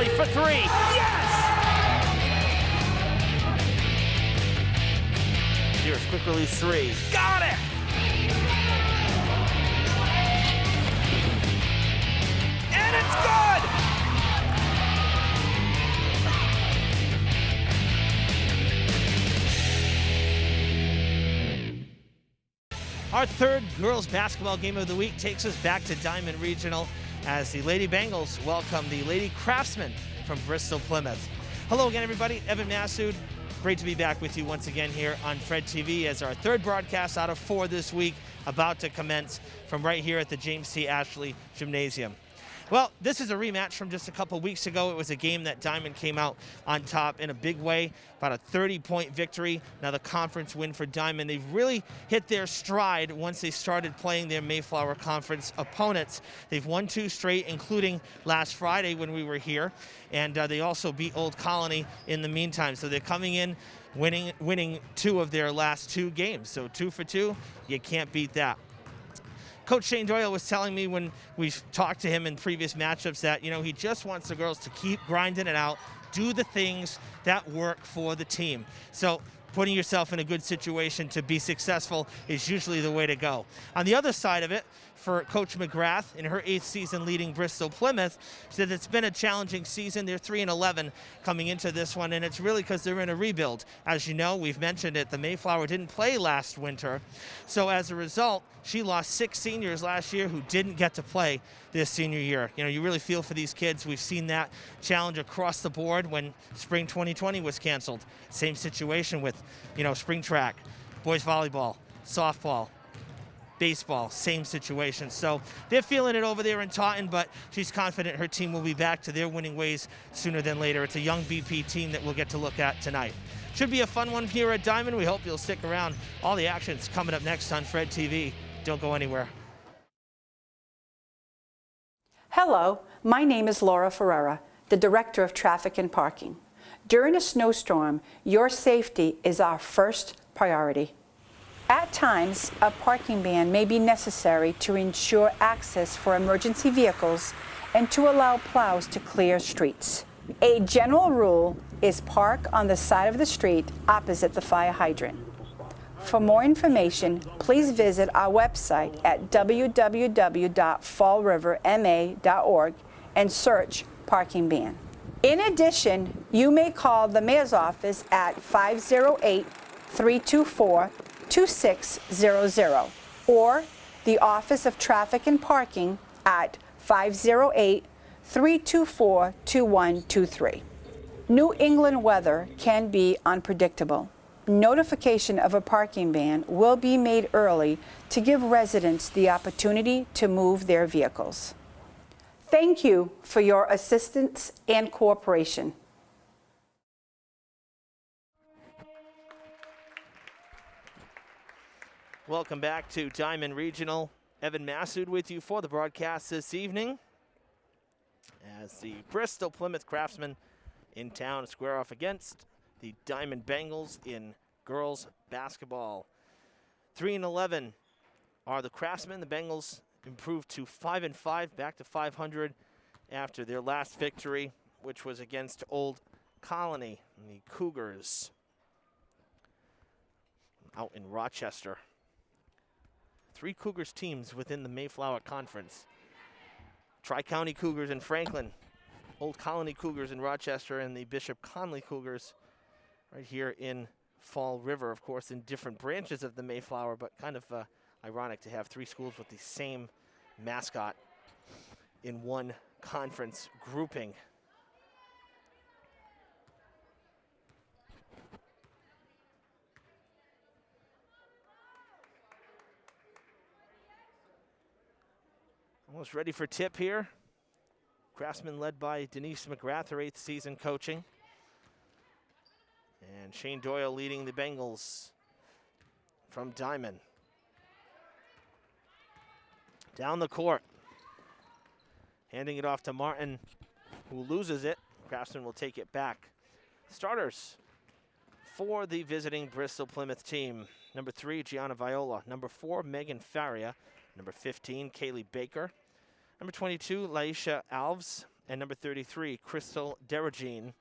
volley for three. Yes! Here's quick release three. Got it! And it's good! Our third girls basketball game of the week takes us back to Diman Regional as the Lady Bengals welcome the Lady Craftsmen from Bristol-Plymouth. Hello again, everybody. Evan Massoud. Great to be back with you once again here on Fred TV as our third broadcast out of 4 this week about to commence from right here at the James T. Ashley Gymnasium. Well, this is a rematch from just a couple weeks ago. It was a game that Diman came out on top in a big way, about a 30-point victory. Now the conference win for Diman. They've really hit their stride once they started playing their Mayflower Conference opponents. They've won 2 straight, including last Friday when we were here, and they also beat Old Colony in the meantime. So they're coming in winning 2 of their last 2 games. So 2 for 2, you can't beat that. Coach Shane Doyle was telling me when we talked to him in previous matchups that, he just wants the girls to keep grinding it out, do the things that work for the team. So putting yourself in a good situation to be successful is usually the way to go. On the other side of it, for Coach McGrath in her 8th season leading Bristol-Plymouth, she said it's been a challenging season. They're 3-11 coming into this one, and it's really because they're in a rebuild. As you know, we've mentioned it, the Mayflower didn't play last winter. So as a result, she lost 6 seniors last year who didn't get to play this senior year. You really feel for these kids. We've seen that challenge across the board when spring 2020 was canceled. Same situation with, spring track, boys volleyball, softball, baseball, same situation. So they're feeling it over there in Taunton, but she's confident her team will be back to their winning ways sooner than later. It's a young BP team that we'll get to look at tonight. Should be a fun one here at Diman. We hope you'll stick around. All the action's coming up next on Fred TV. Don't go anywhere. Hello, my name is Laura Ferreira, the Director of Traffic and Parking. During a snowstorm, your safety is our first priority. At times, a parking ban may be necessary to ensure access for emergency vehicles and to allow plows to clear streets. A general rule is park on the side of the street opposite the fire hydrant. For more information, please visit our website at www.fallriverma.org and search parking ban. In addition, you may call the Mayor's office at 508-324-2600 or the Office of Traffic and Parking at 508-324-2123. New England weather can be unpredictable. Notification of a parking ban will be made early to give residents the opportunity to move their vehicles. Thank you for your assistance and cooperation. Welcome back to Diman Regional. Evan Massoud with you for the broadcast this evening as the Bristol-Plymouth Craftsmen in town square off against the Diman Bengals in girls basketball. 3-11 are the Craftsmen. The Bengals improved to 5-5, back to 500 after their last victory, which was against Old Colony and the Cougars out in Rochester. 3 Cougars teams within the Mayflower Conference. Tri-County Cougars in Franklin, Old Colony Cougars in Rochester, and the Bishop Conley Cougars right here in Fall River, of course, in different branches of the Mayflower, but kind of ironic to have 3 schools with the same mascot in one conference grouping. Almost ready for tip here. Craftsman led by Denise McGrath, her 8th season coaching. And Shane Doyle leading the Bengals from Diman. Down the court. Handing it off to Martin, who loses it. Craftsman will take it back. Starters for the visiting Bristol-Plymouth team. Number 3, Gianna Viola. Number 4, Megan Faria. Number 15, Kaylee Baker. Number 22, Laisha Alves. and number 33, Crystal Derogine.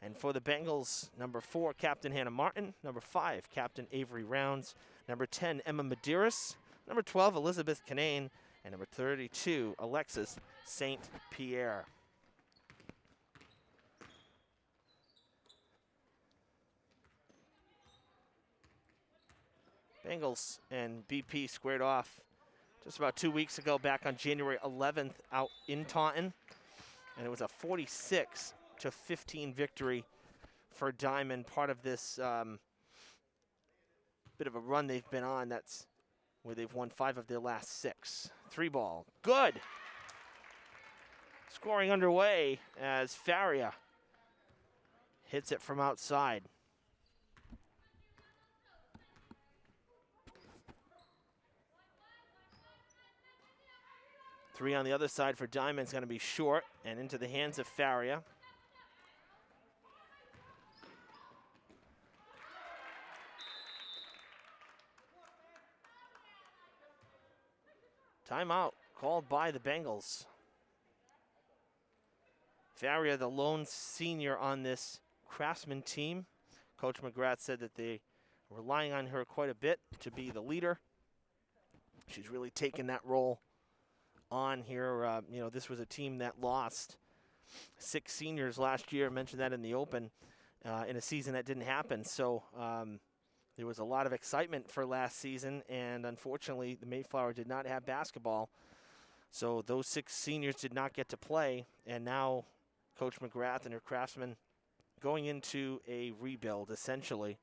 And for the Bengals, number 4, Captain Hannah Martin. Number 5, Captain Avery Rounds. Number 10, Emma Medeiros. Number 12, Elizabeth Canane. And number 32, Alexis St. Pierre. Bengals and BP squared off just about 2 weeks ago, back on January 11th out in Taunton. And it was a 46-15 victory for Diman, part of this bit of a run they've been on. That's where they've won 5 of their last 6. 3-ball, good. Scoring underway as Faria hits it from outside. Three on the other side for Diman is going to be short and into the hands of Faria. Timeout called by the Bengals. Faria, the lone senior on this Craftsman team. Coach McGrath said that they are relying on her quite a bit to be the leader. She's really taken that role on here. This was a team that lost 6 seniors last year. I mentioned that in the open in a season that didn't happen. So there was a lot of excitement for last season, and unfortunately the Mayflower did not have basketball. So those 6 seniors did not get to play, and now Coach McGrath and her Craftsmen going into a rebuild, essentially.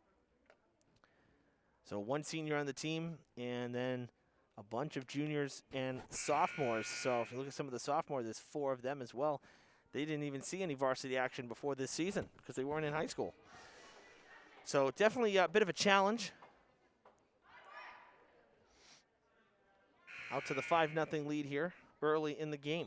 So 1 senior on the team, and then a bunch of juniors and sophomores. So if you look at some of the sophomores, there's 4 of them as well. They didn't even see any varsity action before this season because they weren't in high school. So definitely a bit of a challenge. Out to the 5-0 lead here early in the game.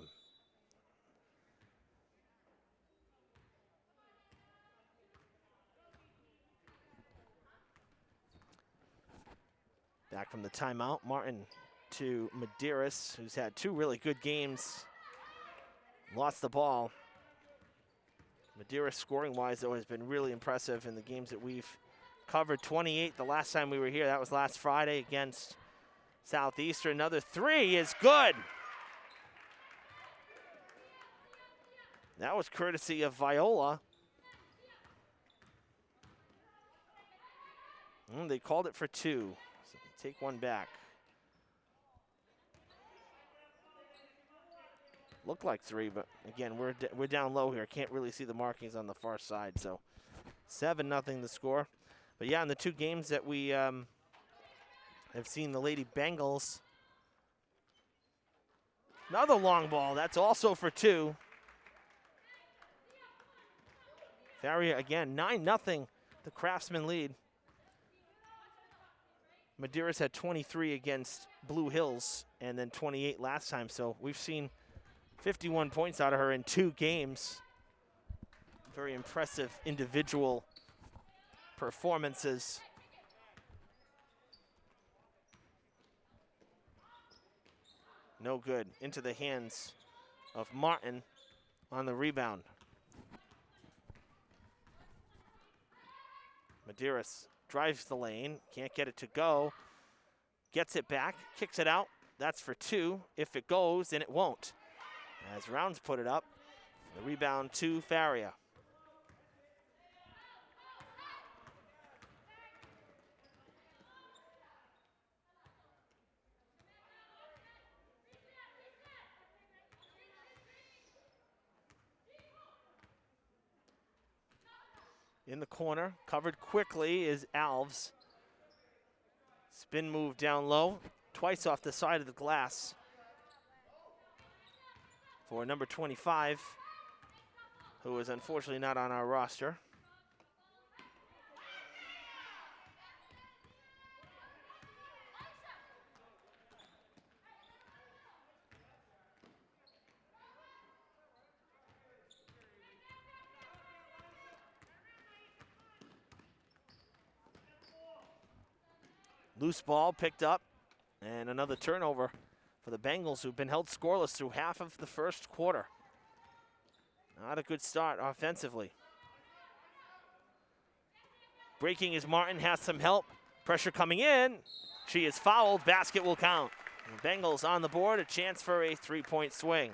Back from the timeout, Martin to Medeiros, who's had 2 really good games. Lost the ball. Medeiros, scoring-wise, though, has been really impressive in the games that we've covered. 28 the last time we were here. That was last Friday against Southeastern. Another 3 is good. That was courtesy of Viola. They called it for 2. So take 1 back. Looked like 3, but again, we're down low here. Can't really see the markings on the far side. So 7-0 the score. But yeah, in the 2 games that we have seen the Lady Bengals. Another long ball. That's also for 2. Faria again, 9-0, the Craftsman lead. Medeiros had 23 against Blue Hills and then 28 last time. So we've seen 51 points out of her in 2 games. Very impressive individual performances. No good. Into the hands of Martin on the rebound. Medeiros drives the lane, can't get it to go. Gets it back, kicks it out. That's for 2. If it goes, then it won't. As Rounds put it up, the rebound to Faria. In the corner, covered quickly is Alves. Spin move down low, twice off the side of the glass for number 25, who is unfortunately not on our roster. Loose ball picked up, and another turnover for the Bengals, who've been held scoreless through half of the first quarter. Not a good start offensively. Breaking is Martin, has some help. Pressure coming in. She is fouled. Basket will count. The Bengals on the board, a chance for a three-point swing.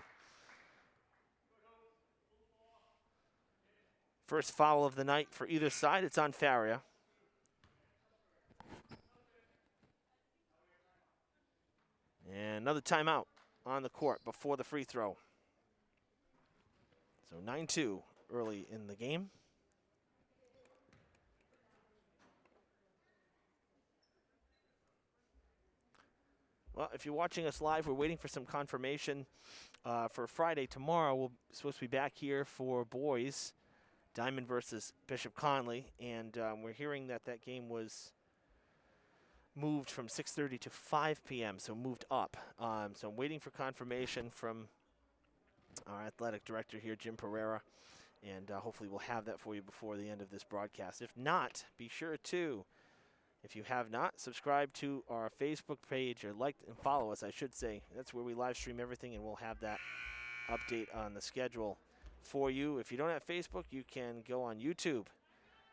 First foul of the night for either side. It's on Faria. And another timeout on the court before the free throw. So 9-2 early in the game. Well, if you're watching us live, we're waiting for some confirmation for Friday. Tomorrow, we're supposed to be back here for boys, Diman versus Bishop Conley, and we're hearing that that game was moved from 6:30 to 5 p.m., so moved up. So I'm waiting for confirmation from our athletic director here, Jim Pereira, and hopefully we'll have that for you before the end of this broadcast. If not, be sure to, if you have not, subscribe to our Facebook page, or like and follow us, I should say. That's where we live stream everything, and we'll have that update on the schedule for you. If you don't have Facebook, you can go on YouTube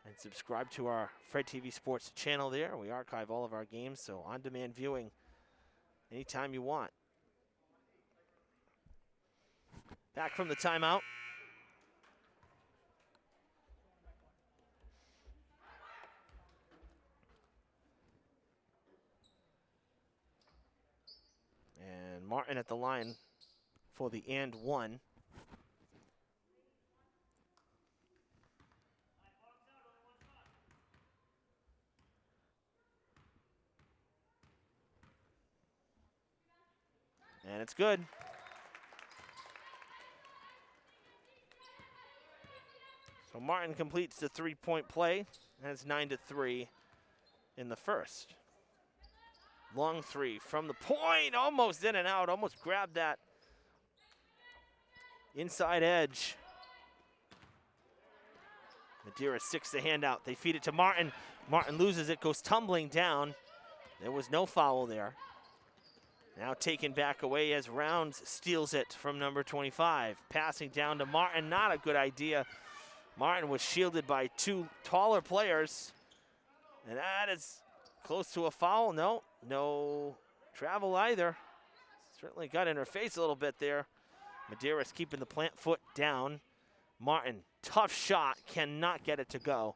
and subscribe to our Fred TV Sports channel there. We archive all of our games, so on-demand viewing anytime you want. Back from the timeout. And Martin at the line for the and one. And it's good. So Martin completes the three-point play, and it's 9-3 in the first. Long three from the point, almost in and out, almost grabbed that inside edge. Madeira sticks the hand out. They feed it to Martin. Martin loses it, goes tumbling down. There was no foul there. Now taken back away as Rounds steals it from number 25. Passing down to Martin, not a good idea. Martin was shielded by two taller players. And that is close to a foul. No travel either. Certainly got in her face a little bit there. Medeiros keeping the plant foot down. Martin, tough shot, cannot get it to go.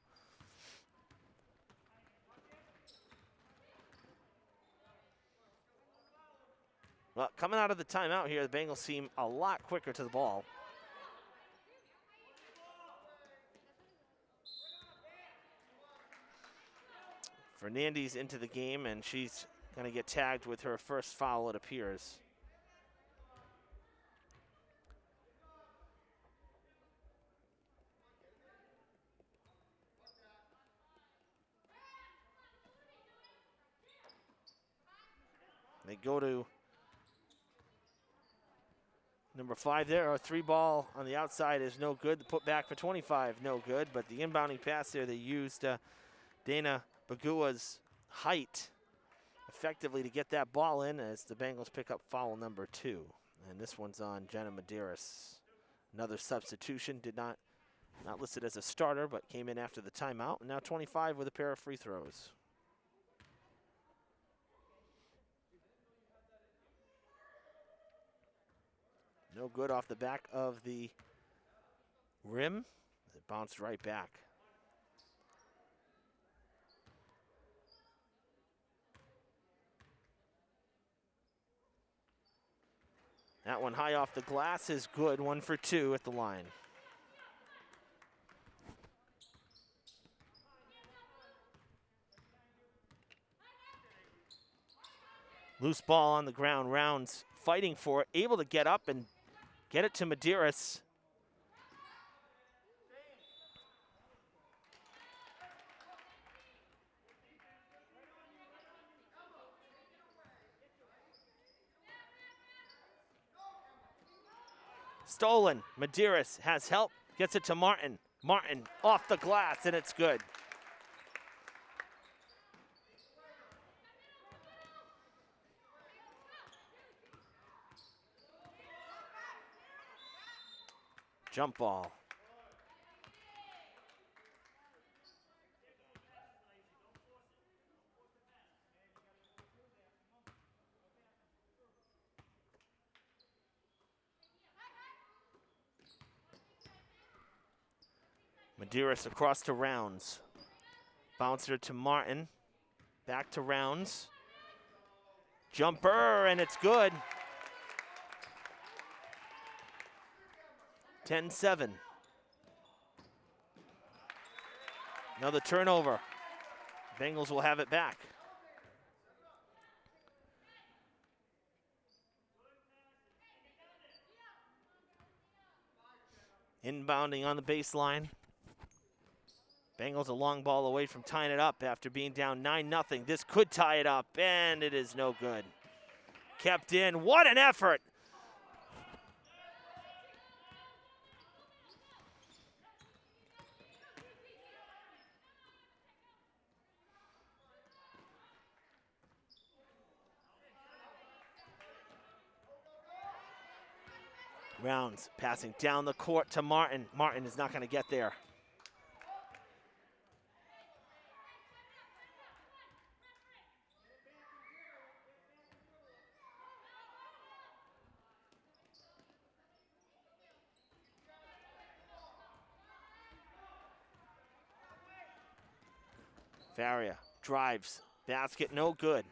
Well, coming out of the timeout here, the Bengals seem a lot quicker to the ball. Fernandez into the game, and she's going to get tagged with her first foul, it appears. They go to number 5 there. Our three ball on the outside is no good. The put back for 25, no good. But the inbounding pass there, they used Dana Bagua's height effectively to get that ball in as the Bengals pick up foul number 2. And this one's on Jenna Medeiros. Another substitution, not listed as a starter, but came in after the timeout. And now 25 with a pair of free throws. No good off the back of the rim. It bounced right back. That one high off the glass is good. 1 for 2 at the line. Loose ball on the ground. Rounds fighting for it. Able to get up and get it to Medeiros. Stolen. Medeiros has help. Gets it to Martin. Martin off the glass, and it's good. Jump ball. Medeiros across to Rounds. Bouncer to Martin. Back to Rounds. Jumper, and it's good. 10-7. Another turnover. Bengals will have it back. Inbounding on the baseline. Bengals a long ball away from tying it up after being down 9-0. This could tie it up, and it is no good. Kept in. What an effort! Rounds passing down the court to Martin. Martin is not going to get there. Faria drives. Basket no good.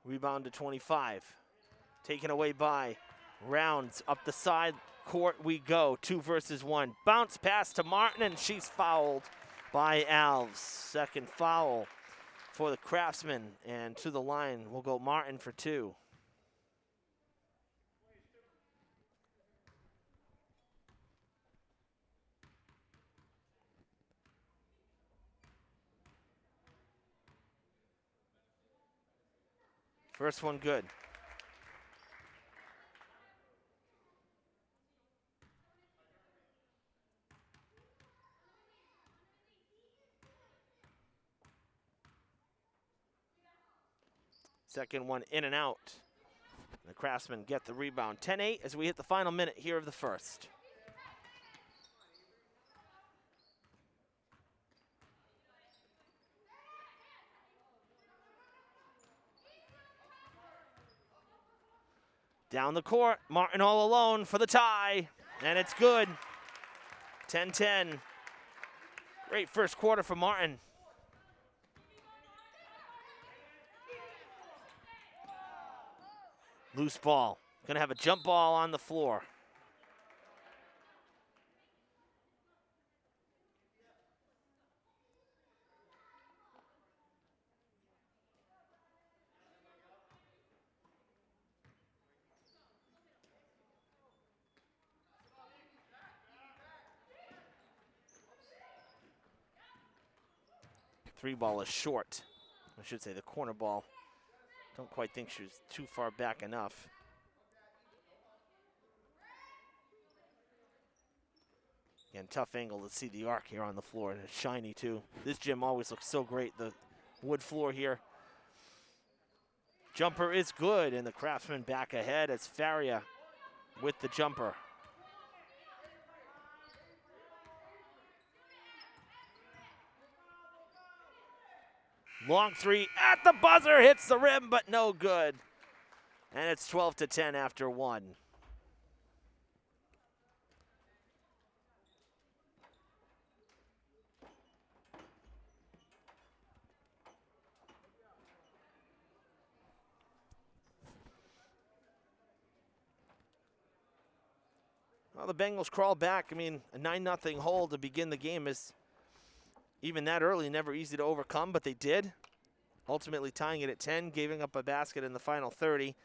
Rebound to 25. Taken away by Rounds. Up the side court we go. 2 versus 1. Bounce pass to Martin, and she's fouled by Alves. Second foul for the Craftsman. And to the line will go Martin for 2. First one good. Second one in and out. The Craftsmen get the rebound. 10-8 as we hit the final minute here of the first. Down the court, Martin all alone for the tie, and it's good. 10-10. Great first quarter for Martin. Loose ball. Gonna have a jump ball on the floor. Three ball is short. I should say the corner ball. Don't quite think she was too far back enough. Again, tough angle to see the arc here on the floor, and it's shiny too. This gym always looks so great, the wood floor here. Jumper is good, and the Craftsman back ahead as Faria with the jumper. Long three at the buzzer, hits the rim, but no good. And it's 12-10 after 1. Well, the Bengals crawl back. I mean, a 9-0 hole to begin the game is, even that early, never easy to overcome, but they did. Ultimately tying it at 10, giving up a basket in the final 30.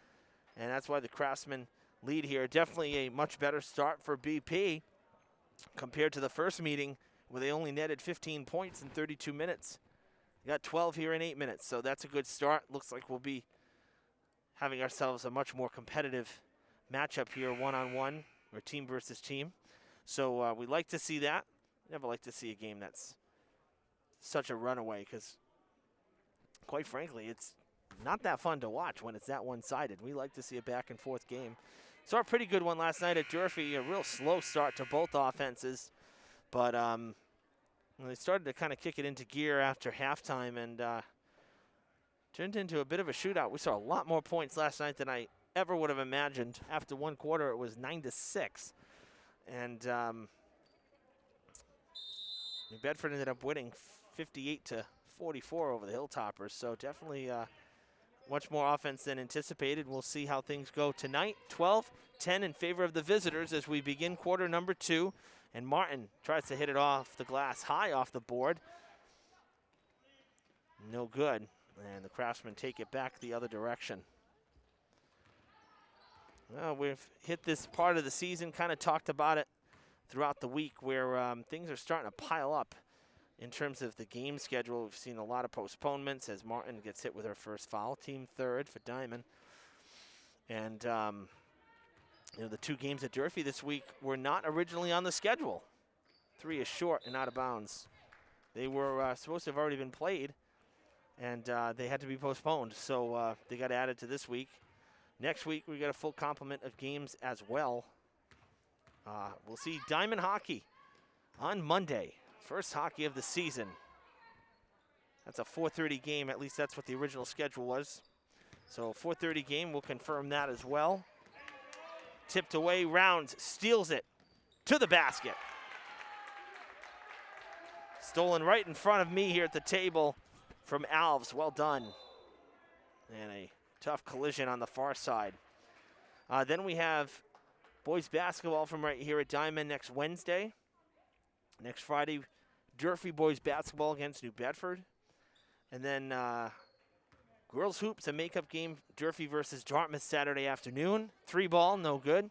And that's why the Craftsmen lead here. Definitely a much better start for BP compared to the first meeting where they only netted 15 points in 32 minutes. They got 12 here in 8 minutes, so that's a good start. Looks like we'll be having ourselves a much more competitive matchup here, one-on-one, or team versus team. So we like to see that. Never like to see a game that's such a runaway because, quite frankly, it's not that fun to watch when it's that one-sided. We like to see a back-and-forth game. Saw a pretty good one last night at Durfee. A real slow start to both offenses. But they started to kind of kick it into gear after halftime and turned into a bit of a shootout. We saw a lot more points last night than I ever would have imagined. After one quarter, it was 9-6. And New Bedford ended up winning 58-44 over the Hilltoppers. So definitely much more offense than anticipated. We'll see how things go tonight. 12-10 in favor of the visitors as we begin quarter number 2. And Martin tries to hit it off the glass, high off the board. No good. And the Craftsmen take it back the other direction. Well, we've hit this part of the season, kind of talked about it throughout the week, where things are starting to pile up in terms of the game schedule. We've seen a lot of postponements as Martin gets hit with her first foul. Team third for Diman. And the 2 games at Durfee this week were not originally on the schedule. 3 is short and out of bounds. They were supposed to have already been played, and they had to be postponed. So they got added to this week. Next week, we got a full complement of games as well. We'll see Diman hockey on Monday. First hockey of the season. That's a 4:30 game. At least that's what the original schedule was. So 4:30 game, we'll confirm that as well. Tipped away, Rounds steals it to the basket. Stolen right in front of me here at the table from Alves. Well done. And a tough collision on the far side. Then we have boys basketball from right here at Diman next Wednesday. Next Friday, Durfee boys basketball against New Bedford. And then girls hoops, a makeup game, Durfee versus Dartmouth Saturday afternoon. 3-ball, no good.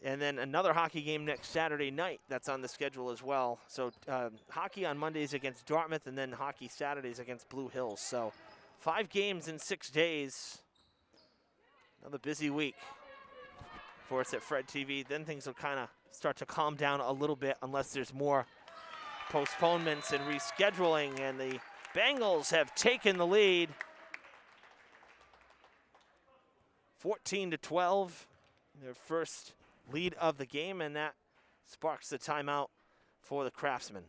And then another hockey game next Saturday night that's on the schedule as well. So hockey on Mondays against Dartmouth and then hockey Saturdays against Blue Hills. So 5 games in 6 days. Another busy week for us at Fred TV. Then things will kind of start to calm down a little bit unless there's more postponements and rescheduling. And the Bengals have taken the lead. 14-12, their first lead of the game, and that sparks the timeout for the Craftsmen.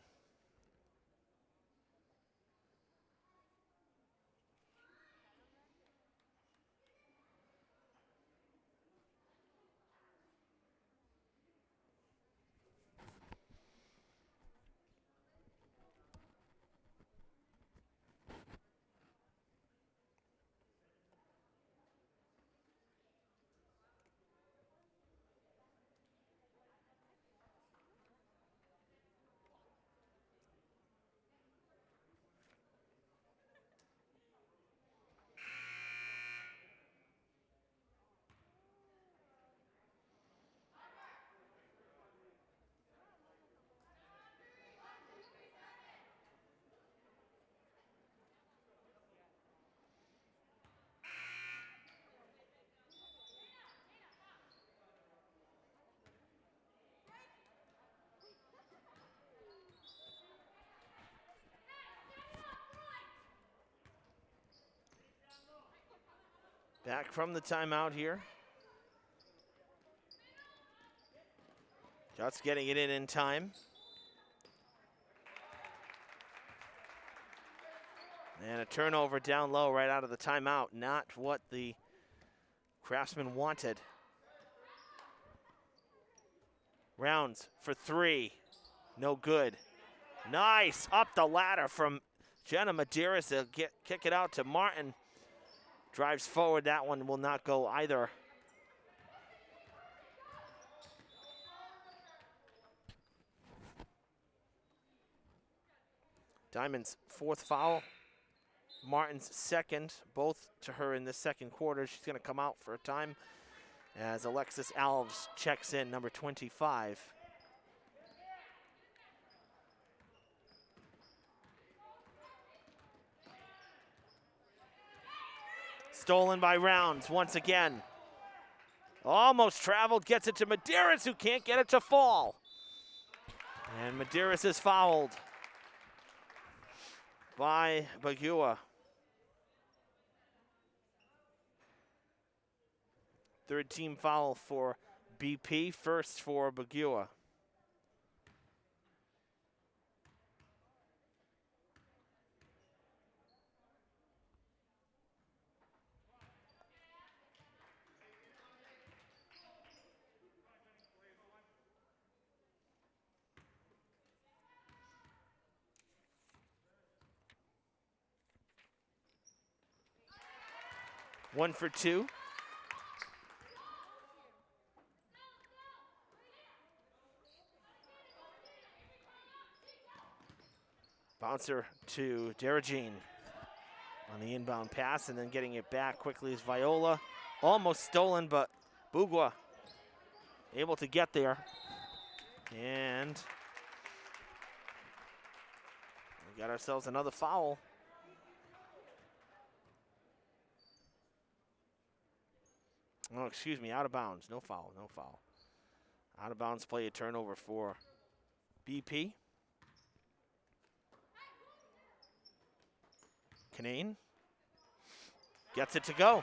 Back from the timeout here. Just getting it in time. And a turnover down low right out of the timeout. Not what the Craftsmen wanted. Rounds for 3. No good. Nice. Up the ladder from Jenna Medeiros. They'll kick it out to Martin. Drives forward. That one will not go either. Diman's 4th foul. Martin's 2nd, both to her in the 2nd quarter. She's going to come out for a time as Alexis Alves checks in, number 25. Stolen by Rounds once again. Almost traveled, gets it to Medeiros, who can't get it to fall. And Medeiros is fouled by Bagua. Third team foul for BP, first for Bagua. One for two. Bouncer to Derajin on the inbound pass, and then getting it back quickly is Viola. Almost stolen, but Bugua able to get there. And we got ourselves another foul. Oh, excuse me, out of bounds. No foul, no foul. Out of bounds play, a turnover for BP. Canane gets it to go.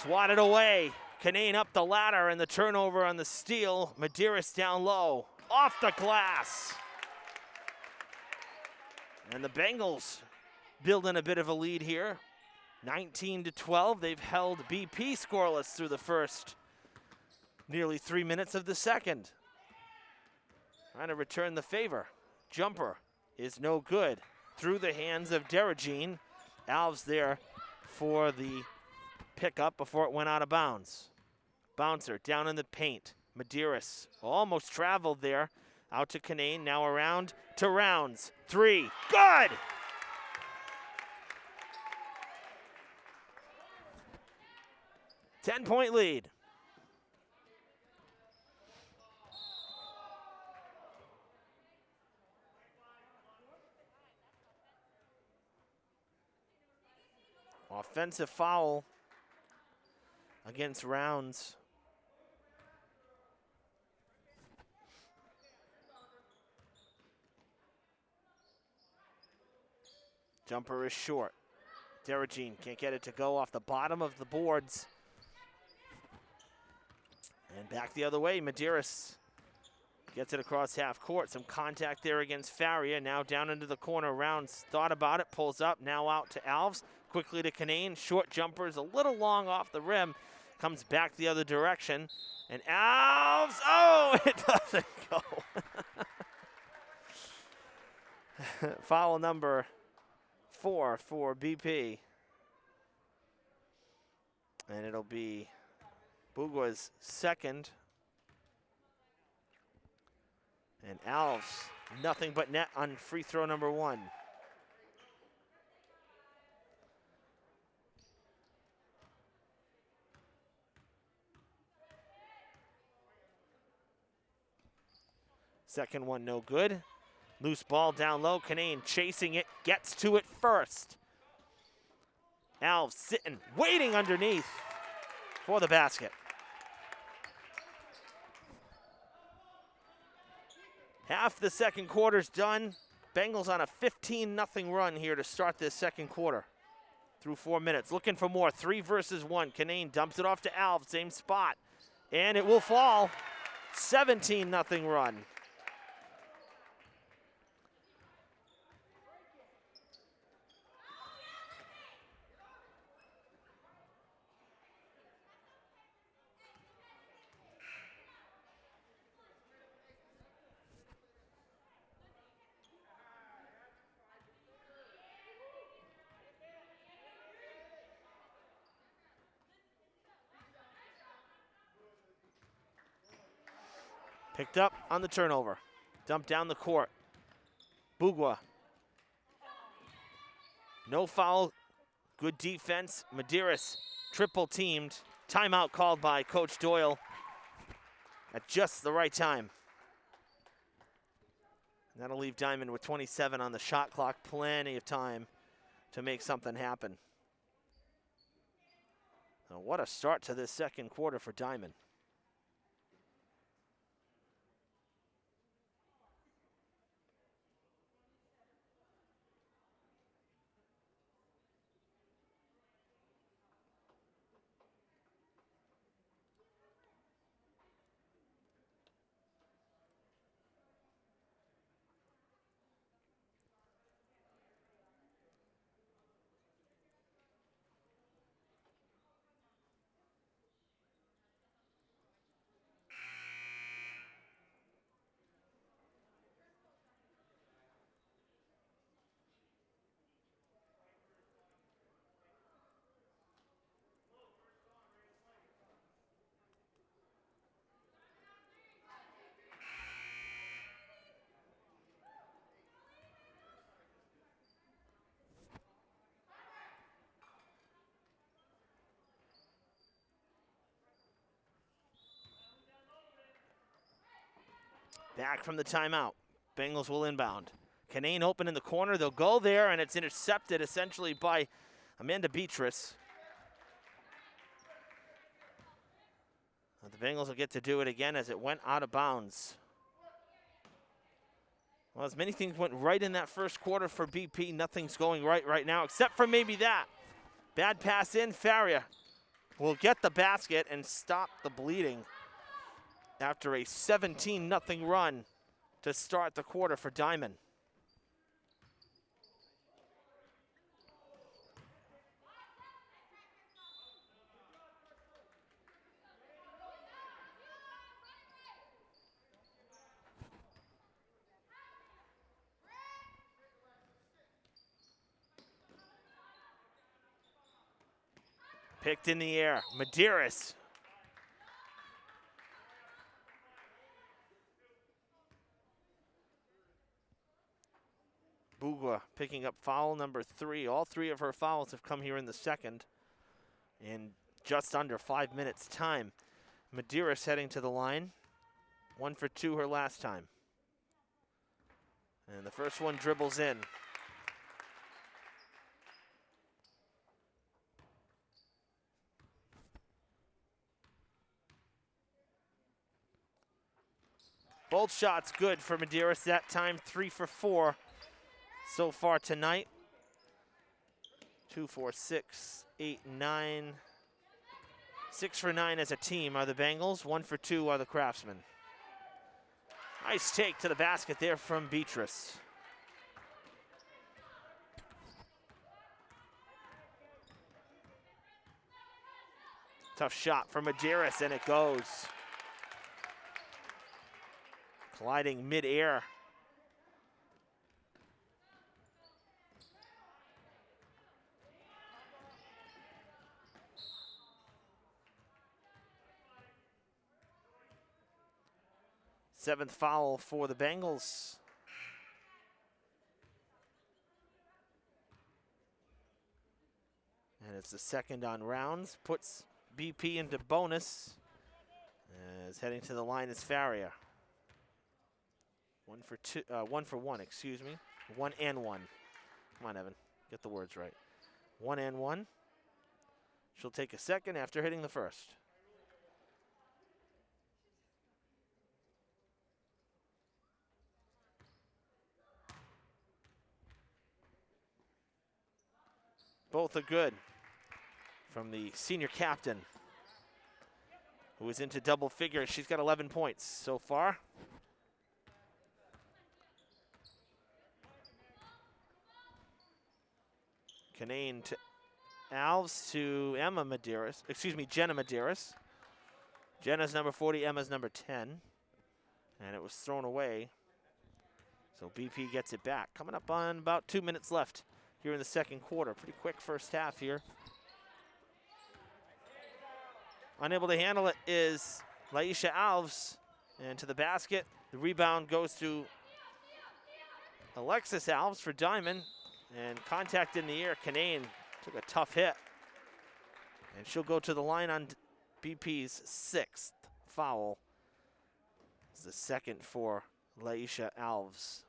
Swatted away. Canane up the ladder, and the turnover on the steal. Medeiros down low. Off the glass. And the Bengals building a bit of a lead here. 19-12. They've held BP scoreless through the first nearly 3 minutes of the second. Trying to return the favor. Jumper is no good. Through the hands of Derajin. Alves there for the pickup before it went out of bounds. Bouncer down in the paint. Medeiros almost traveled there. Out to Canane, now around to Rounds. Three, good! Ten-point lead. Offensive foul against Rounds. Jumper is short. Derajin can't get it to go off the bottom of the boards. And back the other way, Medeiros gets it across half court. Some contact there against Faria. Now down into the corner. Rounds thought about it, pulls up, now out to Alves. Quickly to Canane. Short jumper is a little long off the rim. Comes back the other direction. And Alves, oh, it doesn't go. Foul number 4 for BP. And it'll be Bugua's second. And Alves, nothing but net on free throw number 1. Second one no good. Loose ball down low. Canane chasing it, gets to it first. Alves sitting, waiting underneath for the basket. Half the second quarter's done. Bengals on a 15-0 run here to start this second quarter. Through 4 minutes, looking for more. 3 versus 1. Canane dumps it off to Alves, same spot. And it will fall. 17-0 run. Picked up on the turnover. Dumped down the court. Bugua. No foul. Good defense. Medeiros triple teamed. Timeout called by Coach Doyle at just the right time. And that'll leave Diman with 27 on the shot clock. Plenty of time to make something happen. So what a start to this second quarter for Diman. Back from the timeout. Bengals will inbound. Canane open in the corner. They'll go there, and it's intercepted essentially by Amanda Beatrice. The Bengals will get to do it again as it went out of bounds. Well, as many things went right in that first quarter for BP, nothing's going right now, except for maybe that. Bad pass in. Faria will get the basket and stop the bleeding after a 17-0 run to start the quarter for Diman. Picked in the air. Medeiros. Bugua picking up foul number 3. All 3 of her fouls have come here in the second in just under 5 minutes time. Medeiros heading to the line. 1 for 2 her last time. And the first one dribbles in. Both shots good for Medeiros that time. 3 for 4 so far tonight. 2, 4, 6, 8, 9. 6 for 9 as a team are the Bengals. 1 for 2 are the Craftsmen. Nice take to the basket there from Beatrice. Tough shot from Medeiros, and it goes. Colliding mid-air. Seventh foul for the Bengals. And it's the second on Rounds. Puts BP into bonus. As heading to the line is Faria. 1 for 2, 1 for 1, excuse me. 1 and 1. Come on, Evan, get the words right. 1 and 1. She'll take a second after hitting the first. Both are good from the senior captain, who is into double figures. She's got 11 points so far. Canane to Alves to Emma Medeiros. Excuse me, Jenna Medeiros. Jenna's number 40, Emma's number 10. And it was thrown away. So BP gets it back. Coming up on about 2 minutes left here in the second quarter. Pretty quick first half here. Unable to handle it is Laisha Alves. And to the basket. The rebound goes to Alexis Alves for Diman. And contact in the air. Canane took a tough hit. And she'll go to the line on BP's 6th foul. It's the second for Laisha Alves.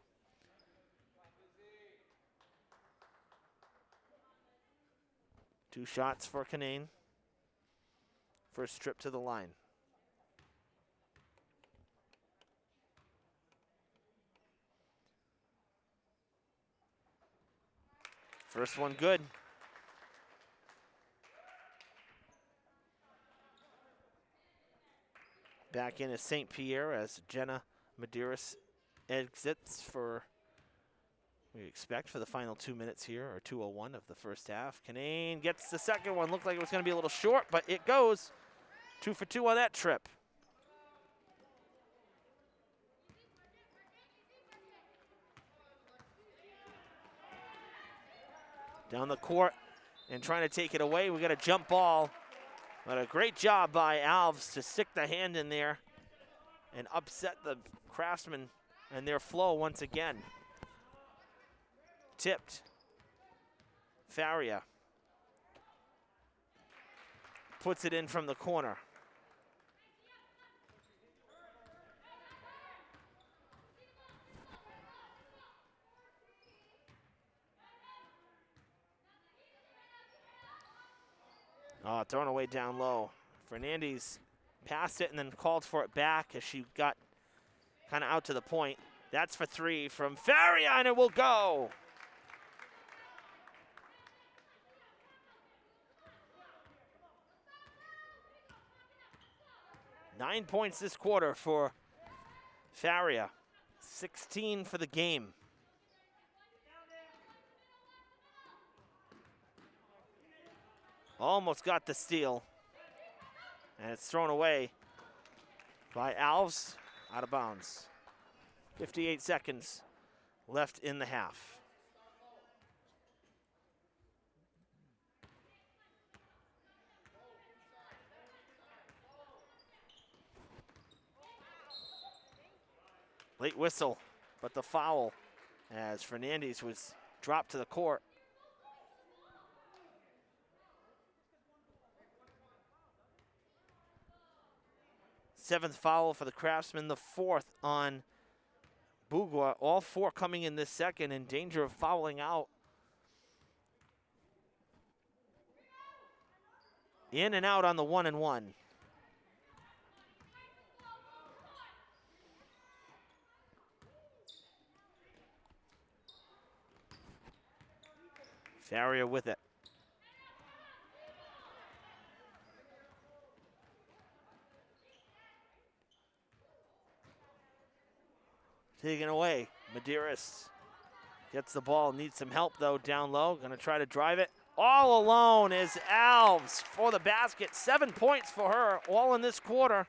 Two shots for Canane. First trip to the line. First one good. Back in is St. Pierre as Jenna Medeiros exits for, we expect, for the final 2 minutes here, or 2:01 of the first half. Canane gets the second one. Looked like it was going to be a little short, but it goes. 2 for 2 on that trip. Down the court and trying to take it away. We got a jump ball. But a great job by Alves to stick the hand in there and upset the Craftsmen and their flow once again. Tipped. Faria puts it in from the corner. Oh, thrown away down low. Fernandez passed it and then called for it back as she got kind of out to the point. That's for three from Faria, and it will go. Nine points this quarter for Faria. 16 for the game. Almost got the steal. And it's thrown away by Alves, out of bounds. 58 seconds left in the half. Late whistle, but the foul as Fernandez was dropped to the court. Seventh foul for the Craftsmen, the fourth on Bugua. All four coming in this second, in danger of fouling out. In and out on the 1-and-1. Faria with it. Taken away. Medeiros gets the ball, needs some help though down low. Gonna try to drive it. All alone is Alves for the basket. 7 points for her, all in this quarter.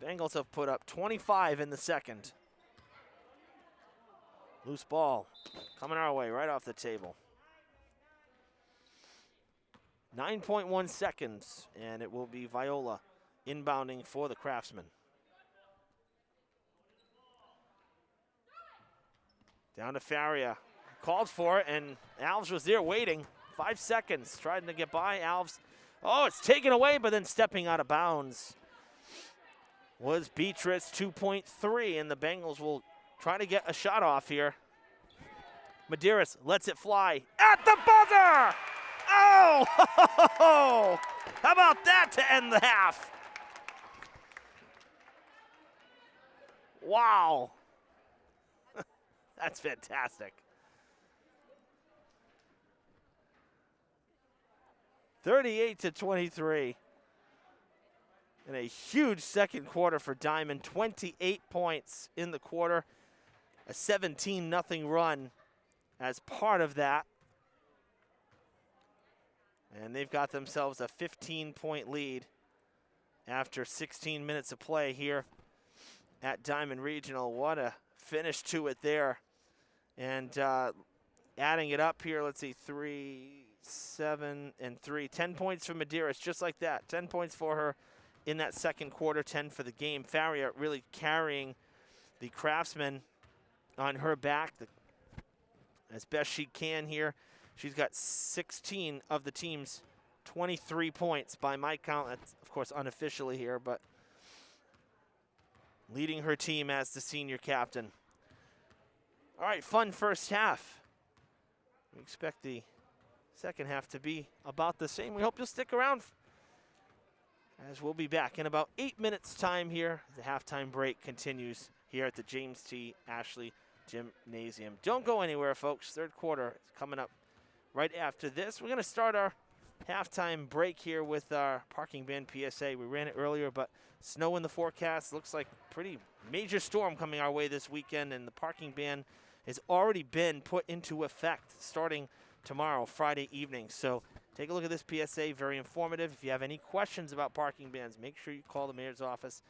Bengals have put up 25 in the second. Loose ball coming our way right off the table. 9.1 seconds, and it will be Viola inbounding for the Craftsmen. Down to Faria. Called for it, and Alves was there waiting. 5 seconds, trying to get by. Alves, oh, it's taken away, but then stepping out of bounds was Beatrice. 2.3, and the Bengals will try to get a shot off here. Medeiros lets it fly at the buzzer! Oh! How about that to end the half? Wow. That's fantastic. 38-23. And a huge second quarter for Diman. 28 points in the quarter. A 17-0 run as part of that. And they've got themselves a 15-point lead after 16 minutes of play here at Diman Regional. What a finish to it there. And adding it up here, let's see, 3, 7, and 3. 10 points for Medeiros, just like that. 10 points for her in that second quarter, 10 for the game. Faria really carrying the Craftsmen on her back as best she can here. She's got 16 of the team's 23 points by my count. That's, of course, unofficially here, but leading her team as the senior captain. All right, fun first half. We expect the second half to be about the same. We hope you'll stick around as we'll be back in about 8 minutes time here. The halftime break continues here at the James T. Ashley Gymnasium. Don't go anywhere, folks. Third quarter is coming up right after this. We're going to start our halftime break here with our parking ban PSA. We ran it earlier, but snow in the forecast. Looks like pretty major storm coming our way this weekend, and the parking ban has already been put into effect starting tomorrow, Friday evening. So take a look at this PSA, very informative. If you have any questions about parking bans, make sure you call the mayor's office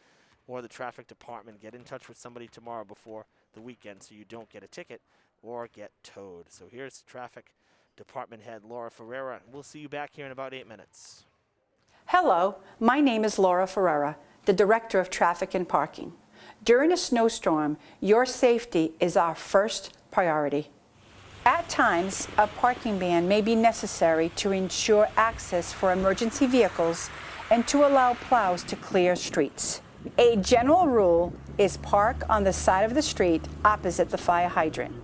or the traffic department. Get in touch with somebody tomorrow before the weekend so you don't get a ticket or get towed. So here's traffic department head Laura Ferreira. We'll see you back here in about 8 minutes. Hello, my name is Laura Ferreira, the Director of Traffic and Parking. During a snowstorm, your safety is our first priority. At times, a parking ban may be necessary to ensure access for emergency vehicles and to allow plows to clear streets. A general rule is park on the side of the street opposite the fire hydrant.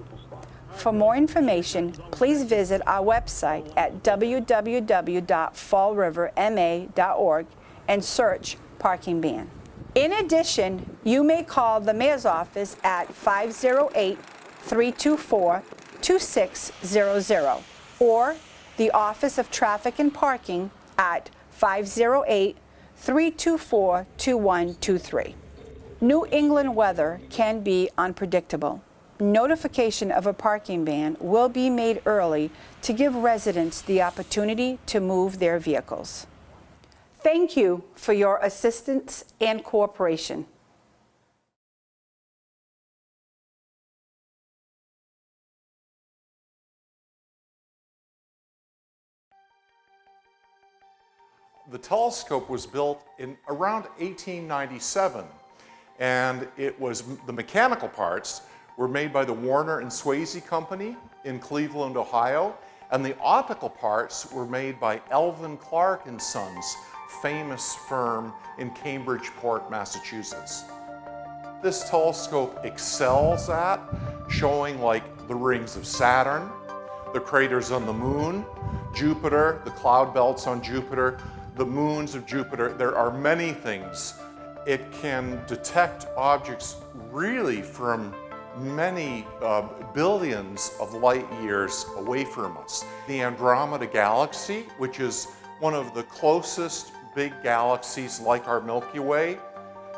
For more information, please visit our website at www.fallriverma.org and search parking ban. In addition, you may call the Mayor's office at 508-324-2600 or the Office of Traffic and Parking at 508-324-2123. New England weather can be unpredictable. Notification of a parking ban will be made early to give residents the opportunity to move their vehicles. Thank you for your assistance and cooperation. The telescope was built in around 1897, and the mechanical parts were made by the Warner and Swasey Company in Cleveland, Ohio, and the optical parts were made by Elvin Clark and Sons, famous firm in Cambridgeport, Massachusetts. This telescope excels at showing like the rings of Saturn, the craters on the moon, Jupiter, the cloud belts on Jupiter, the moons of Jupiter. There are many things. It can detect objects really from many billions of light years away from us. The Andromeda Galaxy, which is one of the closest big galaxies like our Milky Way,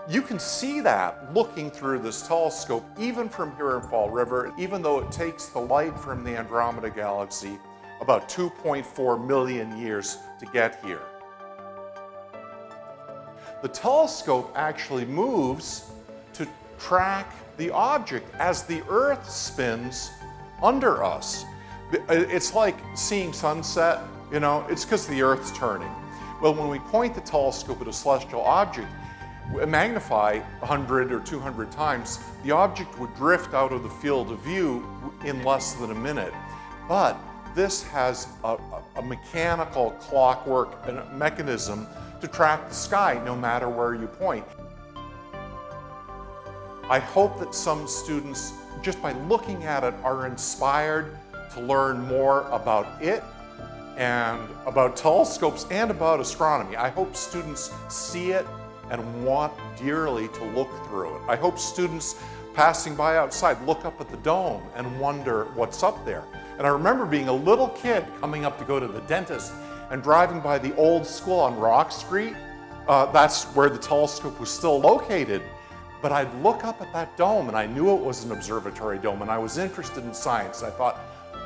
you can see that looking through this telescope, even from here in Fall River, even though it takes the light from the Andromeda Galaxy about 2.4 million years to get here. The telescope actually moves to track the object as the Earth spins under us. It's like seeing sunset, you know, it's because the Earth's turning. Well, when we point the telescope at a celestial object, magnify 100 or 200 times, the object would drift out of the field of view in less than a minute. But this has a mechanical clockwork and a mechanism to track the sky no matter where you point. I hope that some students, just by looking at it, are inspired to learn more about it and about telescopes and about astronomy. I hope students see it and want dearly to look through it. I hope students passing by outside look up at the dome and wonder what's up there. And I remember being a little kid coming up to go to the dentist and driving by the old school on Rock Street. That's where the telescope was still located. But I'd look up at that dome and I knew it was an observatory dome and I was interested in science. I thought,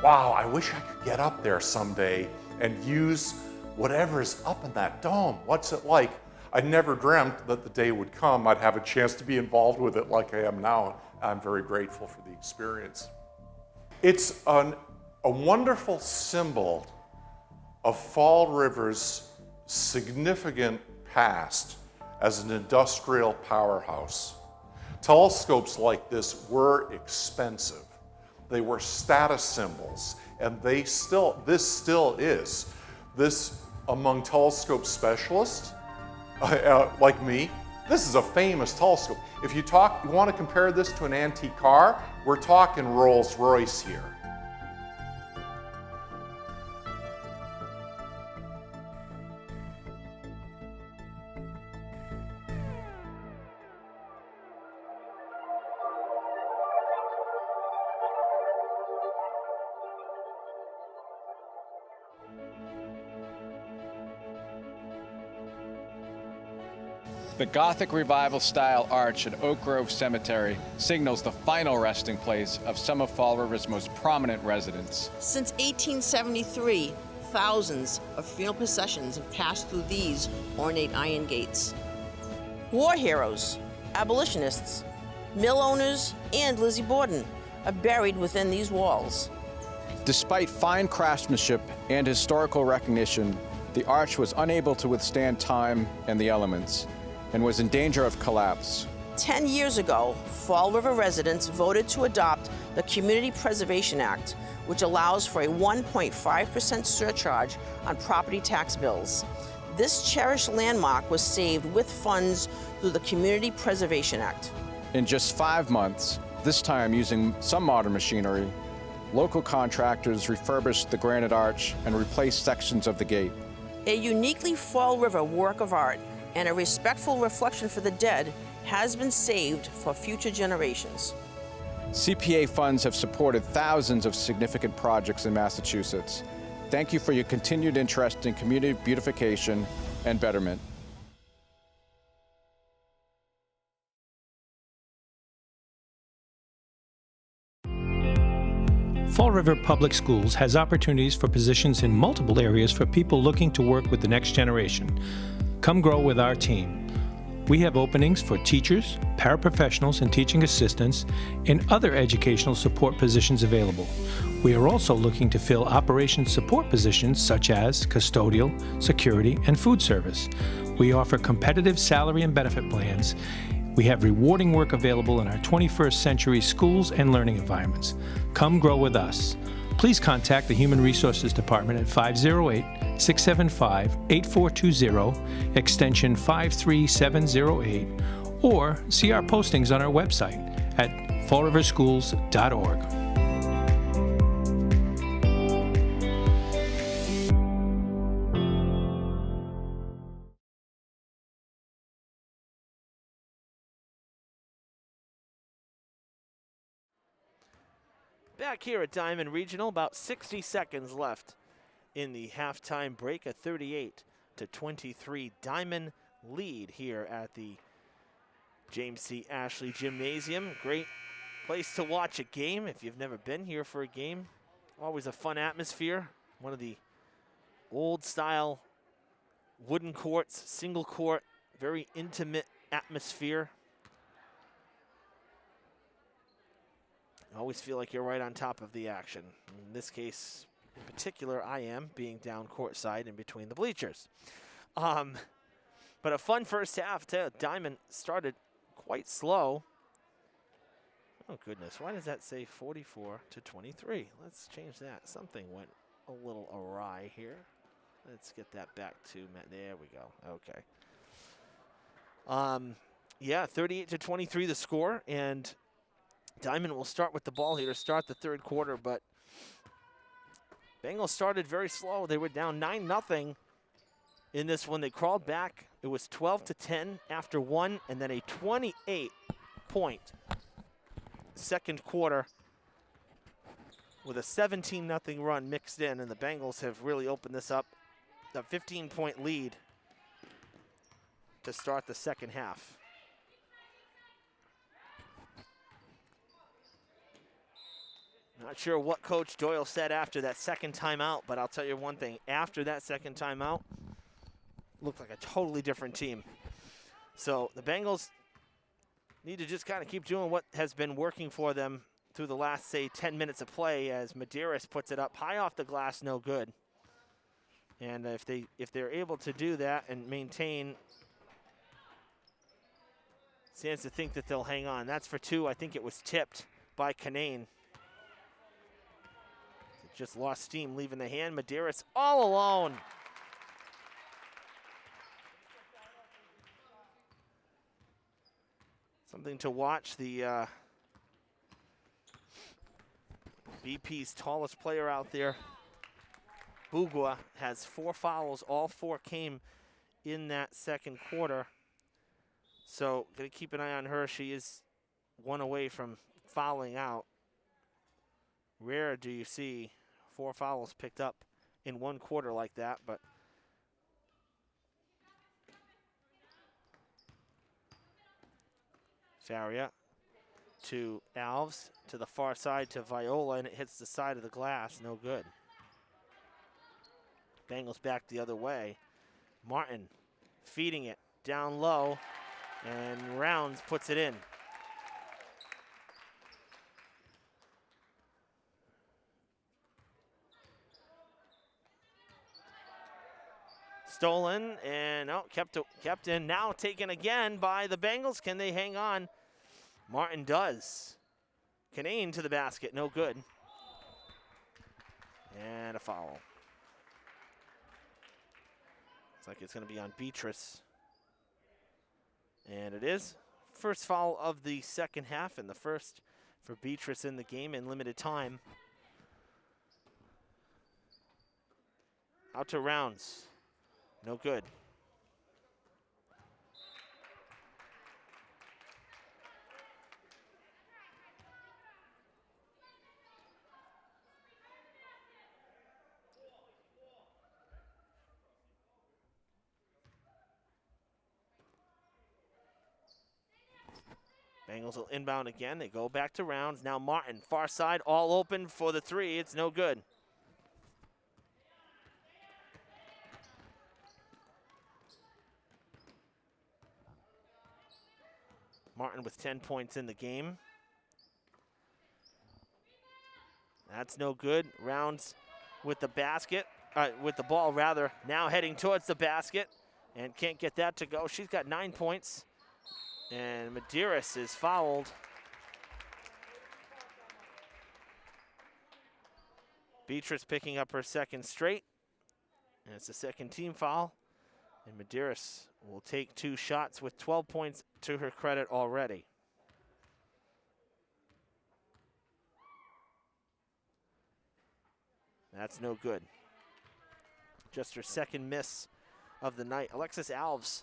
wow, I wish I could get up there someday and use whatever's up in that dome. What's it like? I never dreamt that the day would come I'd have a chance to be involved with it like I am now. I'm very grateful for the experience. It's a wonderful symbol of Fall River's significant past as an industrial powerhouse. Telescopes like this were expensive. They were status symbols, and this still is. This, among telescope specialists, like me, this is a famous telescope. If you want to compare this to an antique car, we're talking Rolls-Royce here. The Gothic Revival-style arch at Oak Grove Cemetery signals the final resting place of some of Fall River's most prominent residents. Since 1873, thousands of funeral processions have passed through these ornate iron gates. War heroes, abolitionists, mill owners, and Lizzie Borden are buried within these walls. Despite fine craftsmanship and historical recognition, the arch was unable to withstand time and the elements, and was in danger of collapse. 10 years ago, Fall River residents voted to adopt the Community Preservation Act, which allows for a 1.5% surcharge on property tax bills. This cherished landmark was saved with funds through the Community Preservation Act. In just 5 months, this time using some modern machinery, Local contractors refurbished the granite arch and replaced sections of the gate. A uniquely Fall River work of art and a respectful reflection for the dead has been saved for future generations. CPA funds have supported thousands of significant projects in Massachusetts. Thank you for your continued interest in community beautification and betterment. Fall River Public Schools has opportunities for positions in multiple areas for people looking to work with the next generation. Come grow with our team. We have openings for teachers, paraprofessionals, and teaching assistants, and other educational support positions available. We are also looking to fill operations support positions such as custodial, security, and food service. We offer competitive salary and benefit plans. We have rewarding work available in our 21st century schools and learning environments. Come grow with us. Please contact the Human Resources Department at 508-675-8420, extension 53708, or see our postings on our website at fallriverschools.org. Back here at Diman Regional, about 60 seconds left in the halftime break. A 38-23 Diman lead here at the James C. Ashley Gymnasium. Great place to watch a game if you've never been here for a game. Always a fun atmosphere. One of the old style wooden courts, single court, very intimate atmosphere. I always feel like you're right on top of the action. In this case, in particular, I am, being down courtside in between the bleachers. But a fun first half, too. Diman started quite slow. Oh, goodness. Why does that say 44-23? Let's change that. Something went a little awry here. Let's get that back to, there we go. Okay. Yeah, 38-23 the score, and Diman will start with the ball here to start the third quarter, but Bengals started very slow. They were down 9-0 in this one. They crawled back. It was 12-10 after one, and then a 28-point second quarter with a 17-0 run mixed in, and the Bengals have really opened this up. A 15-point lead to start the second half. Not sure what Coach Doyle said after that second timeout, but I'll tell you one thing. After that second timeout, looked like a totally different team. So the Bengals need to just kind of keep doing what has been working for them through the last, say, 10 minutes of play, as Medeiros puts it up high off the glass, no good. And if they're able to do that and maintain, stands to think that they'll hang on. That's for two. I think it was tipped by Canane. Just lost steam, leaving the hand. Medeiros all alone. Something to watch. The BP's tallest player out there, Bugua, has 4 fouls. All 4 came in that second quarter. So going to keep an eye on her. She is 1 away from fouling out. Rare do you see 4 fouls picked up in 1 quarter like that, but Faria to Alves, to the far side to Viola, and it hits the side of the glass, no good. Bengals back the other way. Martin feeding it down low, and Rounds puts it in. Stolen and kept in. Now taken again by the Bengals. Can they hang on? Martin does. Canane to the basket, no good. And a foul. Looks like it's going to be on Beatrice. And it is. First foul of the second half, and the first for Beatrice in the game in limited time. Out to Rounds. No good. Bengals will inbound again. They go back to Rounds. Now Martin, far side, all open for the three. It's no good. Martin with 10 points in the game. That's no good. Rounds with the basket, with the ball rather. Now heading towards the basket and can't get that to go. She's got 9 points. And Medeiros is fouled. Beatrice picking up her second straight. And it's a second team foul. And Medeiros will take 2 shots with 12 points to her credit already. That's no good. Just her second miss of the night. Alexis Alves,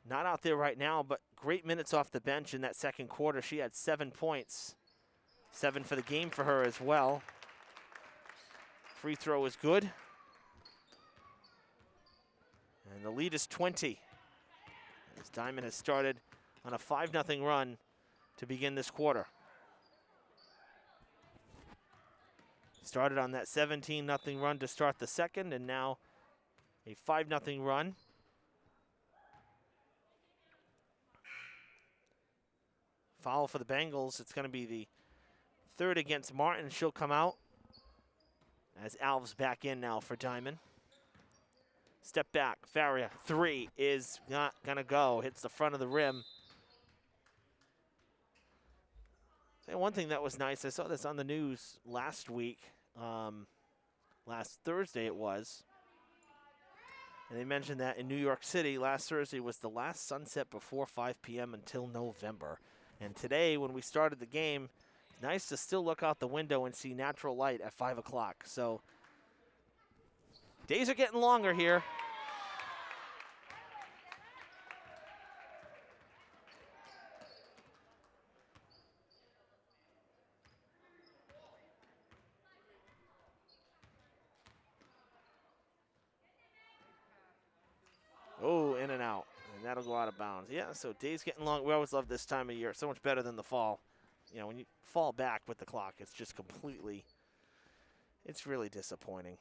not out there right now, but great minutes off the bench in that second quarter. She had 7 points. 7 for the game for her as well. Free throw is good. And the lead is 20. As Diman has started on a 5-0 run to begin this quarter. Started on that 17-0 run to start the second, and now a 5-0 run. Foul for the Bengals. It's going to be the third against Martin. She'll come out as Alves back in now for Diman. Step back, Faria, 3 is not going to go. Hits the front of the rim. One thing that was nice, I saw this on the news last week, last Thursday it was, and they mentioned that in New York City, last Thursday was the last sunset before 5 p.m. until November. And today, when we started the game, it's nice to still look out the window and see natural light at 5 o'clock. So days are getting longer here. Oh, in and out. And that'll go out of bounds. Yeah, so days getting long. We always love this time of year. So much better than the fall. You know, when you fall back with the clock, it's just completely, it's really disappointing.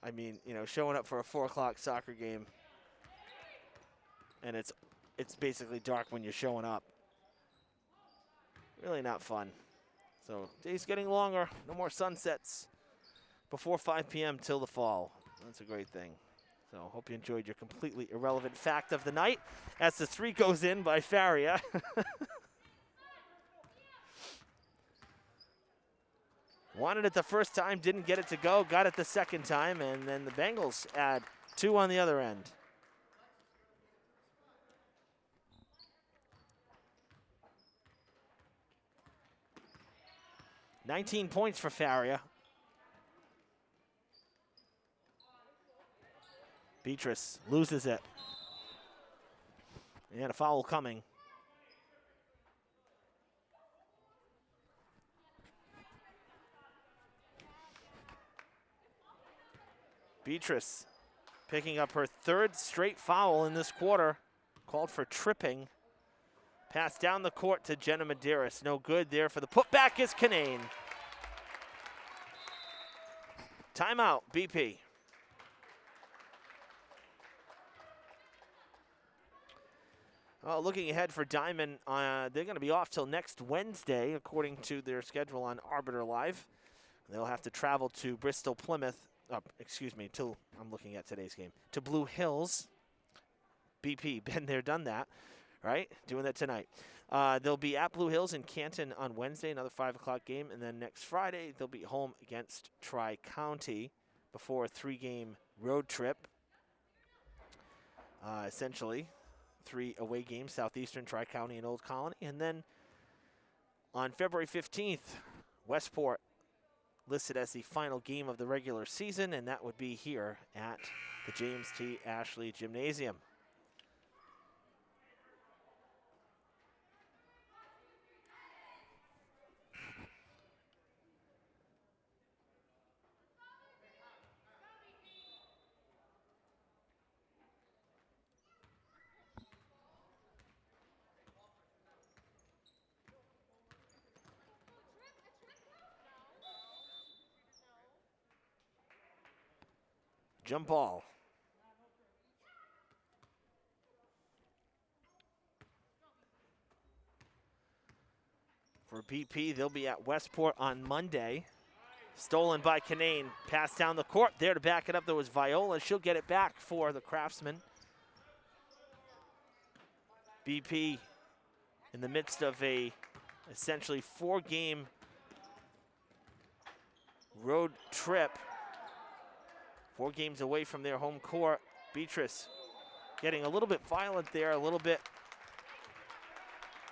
I mean, you know, showing up for a 4 o'clock soccer game, and it's basically dark when you're showing up. Really not fun. So days getting longer. No more sunsets before 5 p.m. till the fall. That's a great thing. So hope you enjoyed your completely irrelevant fact of the night as the 3 goes in by Faria. Wanted it the first time, didn't get it to go, got it the second time, and then the Bengals add 2 on the other end. $19 points for Faria. Beatrice loses it. And a foul coming. Beatrice picking up her 3rd straight foul in this quarter. Called for tripping. Pass down the court to Jenna Medeiros. No good there for the putback is Canane. Timeout, BP. Well, looking ahead for Diman, they're going to be off till next Wednesday, according to their schedule on Arbiter Live. They'll have to travel to Bristol-Plymouth, I'm looking at today's game, to Blue Hills. BP, been there, done that, right? Doing that tonight. They'll be at Blue Hills in Canton on Wednesday, another 5 o'clock game, and then next Friday they'll be home against Tri-County before a 3-game road trip, essentially. 3 away games, Southeastern, Tri-County, and Old Colony. And then on February 15th, Westport listed as the final game of the regular season, and that would be here at the James T. Ashley Gymnasium. Jump ball. For BP, they'll be at Westport on Monday. Stolen by Canane. Pass down the court. There to back it up, there was Viola. She'll get it back for the Craftsman. BP in the midst of a essentially 4-game road trip. 4 games away from their home court. Beatrice getting a little bit violent there, a little bit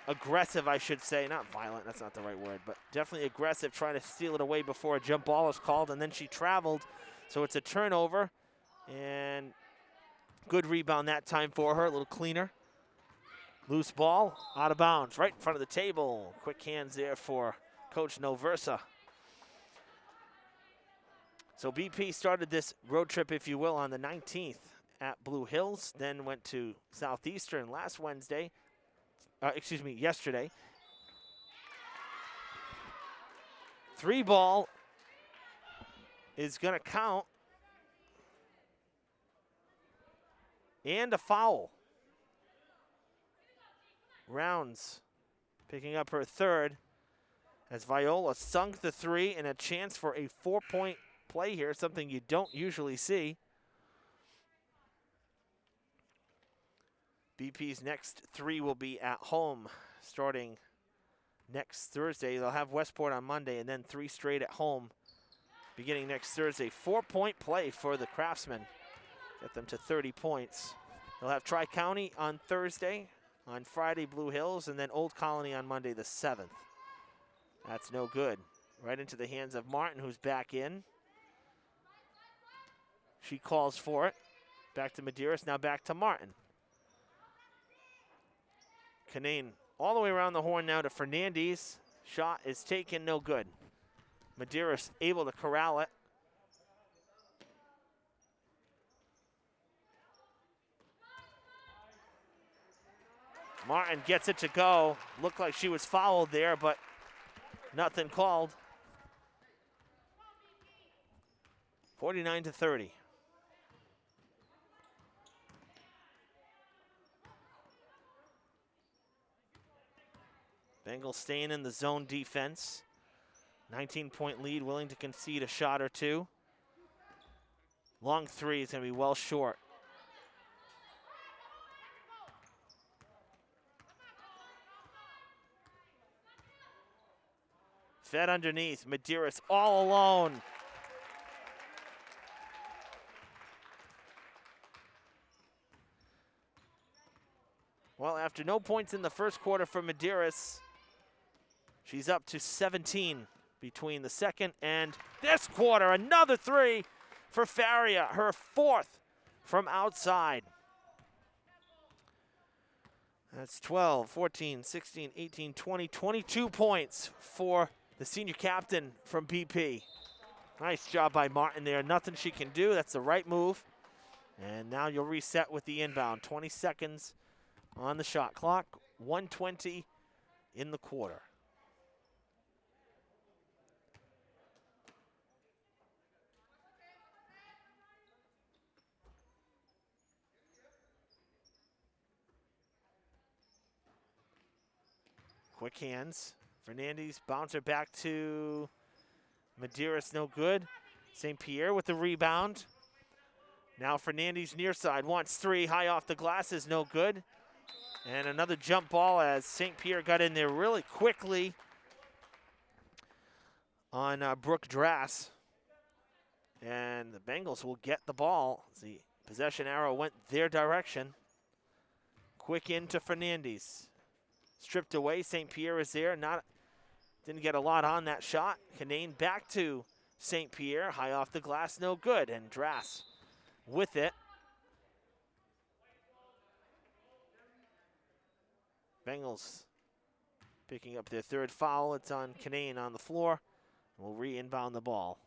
aggressive, I should say. Not violent, that's not the right word, but definitely aggressive, trying to steal it away before a jump ball is called, and then she traveled. So it's a turnover, and good rebound that time for her, a little cleaner. Loose ball, out of bounds, right in front of the table. Quick hands there for Coach Noversa. So BP started this road trip, if you will, on the 19th at Blue Hills, then went to Southeastern yesterday. 3 ball is going to count, and a foul. Rounds picking up her 3rd as Viola sunk the 3, and a chance for a 4-point play here, something you don't usually see. BP's next 3 will be at home starting next Thursday. They'll have Westport on Monday and then 3 straight at home beginning next Thursday. 4-point play for the Craftsmen. Get them to 30 points. They'll have Tri-County on Thursday, on Friday Blue Hills, and then Old Colony on Monday the 7th. That's no good. Right into the hands of Martin, who's back in. She calls for it. Back to Medeiros, now back to Martin. Canane all the way around the horn now to Fernandez. Shot is taken, no good. Medeiros able to corral it. Martin gets it to go. Looked like she was fouled there, but nothing called. 49-30. Bengals staying in the zone defense. 19-point lead, willing to concede a shot or two. Long 3 is going to be well short. Fed underneath, Medeiros all alone. Well, after no points in the first quarter for Medeiros, she's up to 17 between the second and this quarter. Another 3 for Faria, her 4th from outside. That's 12, 14, 16, 18, 20, 22 points for the senior captain from BP. Nice job by Martin there. Nothing she can do. That's the right move. And now you'll reset with the inbound. 20 seconds on the shot clock. 1:20 in the quarter. Quick hands. Fernandez bouncer back to Medeiros, no good. St. Pierre with the rebound. Now Fernandez near side, wants 3, high off the glasses, no good. And another jump ball as St. Pierre got in there really quickly on Brooke Drass. And the Bengals will get the ball. The possession arrow went their direction. Quick into Fernandez. Stripped away, St. Pierre is there, didn't get a lot on that shot. Canane back to St. Pierre, high off the glass, no good. And Drass with it. Bengals picking up their third foul. It's on Canane on the floor. We'll re-inbound the ball.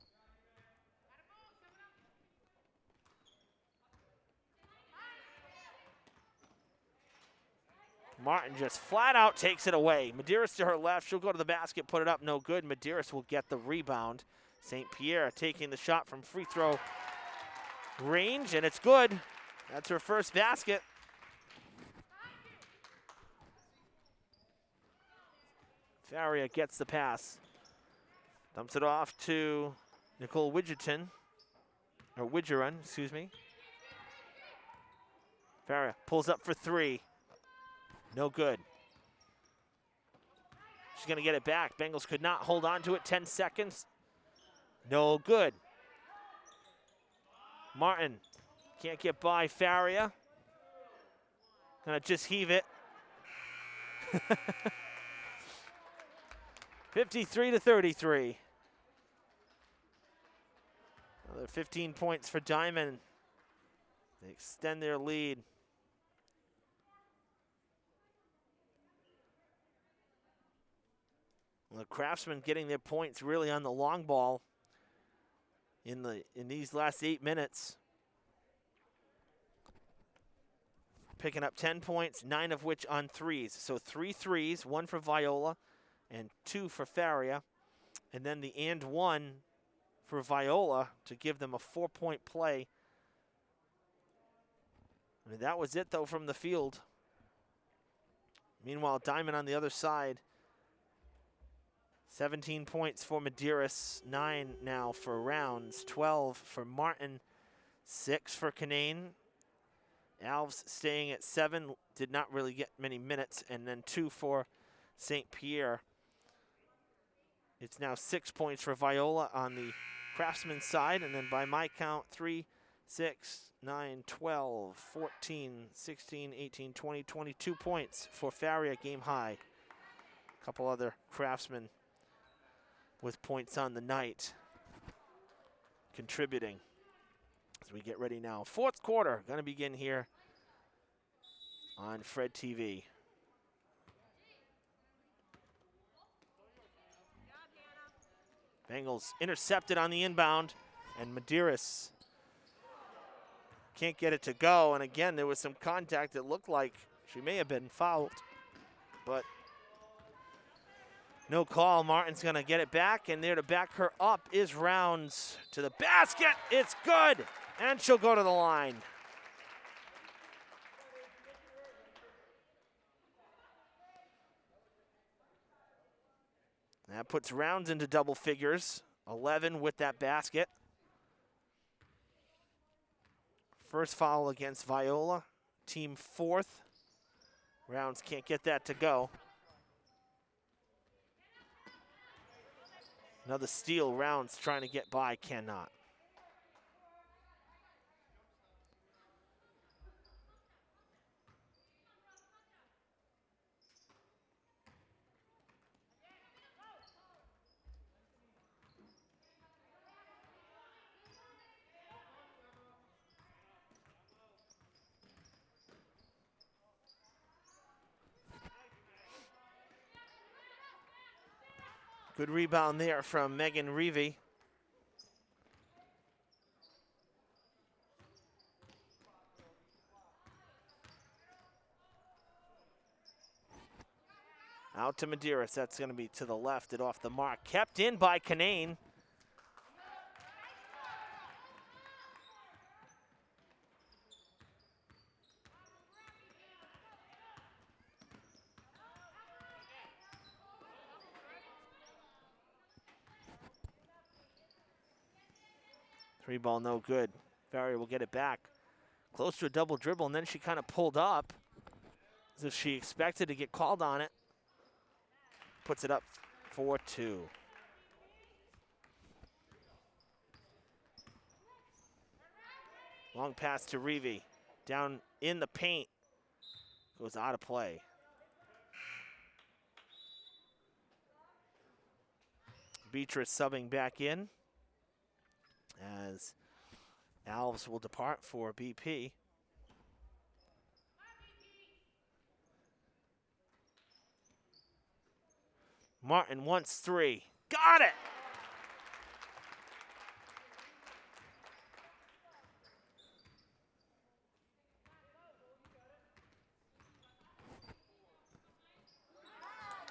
Martin just flat out takes it away. Medeiros to her left. She'll go to the basket, put it up, no good. Medeiros will get the rebound. St. Pierre taking the shot from free throw range, and it's good. That's her first basket. Faria gets the pass. Dumps it off to Nicole Widgerton, or Widgeron, excuse me. Faria pulls up for three. No good. She's going to get it back. Bengals could not hold on to it. 10 seconds. No good. Martin can't get by Faria. Going to just heave it. 53-33. Another 15 points for Diman. They extend their lead. Well, the Craftsmen getting their points really on the long ball in these last 8 minutes. Picking up 10 points, 9 of which on threes. So 3 threes, 1 for Viola and 2 for Faria. And then the and 1 for Viola to give them a 4-point play. I mean, that was it, though, from the field. Meanwhile, Diman on the other side. 17 points for Medeiros, 9 now for Rounds, 12 for Martin, 6 for Canane. Alves staying at 7, did not really get many minutes, and then 2 for St. Pierre. It's now 6 points for Viola on the Craftsman side, and then by my count, 3, 6, 9, 12, 14, 16, 18, 20, 22 points for Faria, game high. A couple other Craftsmen with points on the night contributing as we get ready now. Fourth quarter going to begin here on Fred TV. Bengals intercepted on the inbound, and Medeiros can't get it to go. And again, there was some contact that looked like she may have been fouled, but no call. Martin's going to get it back, and there to back her up is Rounds to the basket. It's good, and she'll go to the line. That puts Rounds into double figures, 11 with that basket. First foul against Viola, team 4th. Rounds can't get that to go. Another steal. Rounds trying to get by, cannot. Good rebound there from Megan Reevy. Out to Medeiros. That's going to be to the left and off the mark. Kept in by Canane. Three ball, no good. Faria will get it back. Close to a double dribble, and then she kind of pulled up as if she expected to get called on it. Puts it up 4-2. Long pass to Reevy. Down in the paint. Goes out of play. Beatrice subbing back in. as Alves will depart for BP. Martin wants 3. Got it!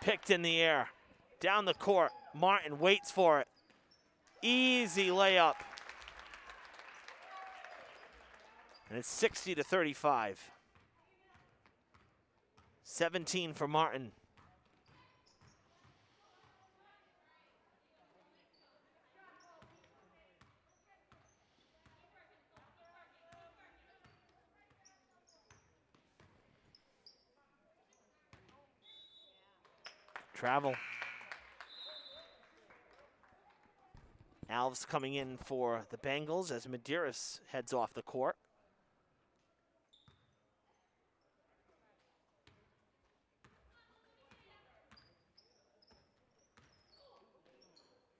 Picked in the air. Down the court. Martin waits for it. Easy layup. And it's 60-35. 17 for Martin. Travel. Alves coming in for the Bengals as Medeiros heads off the court.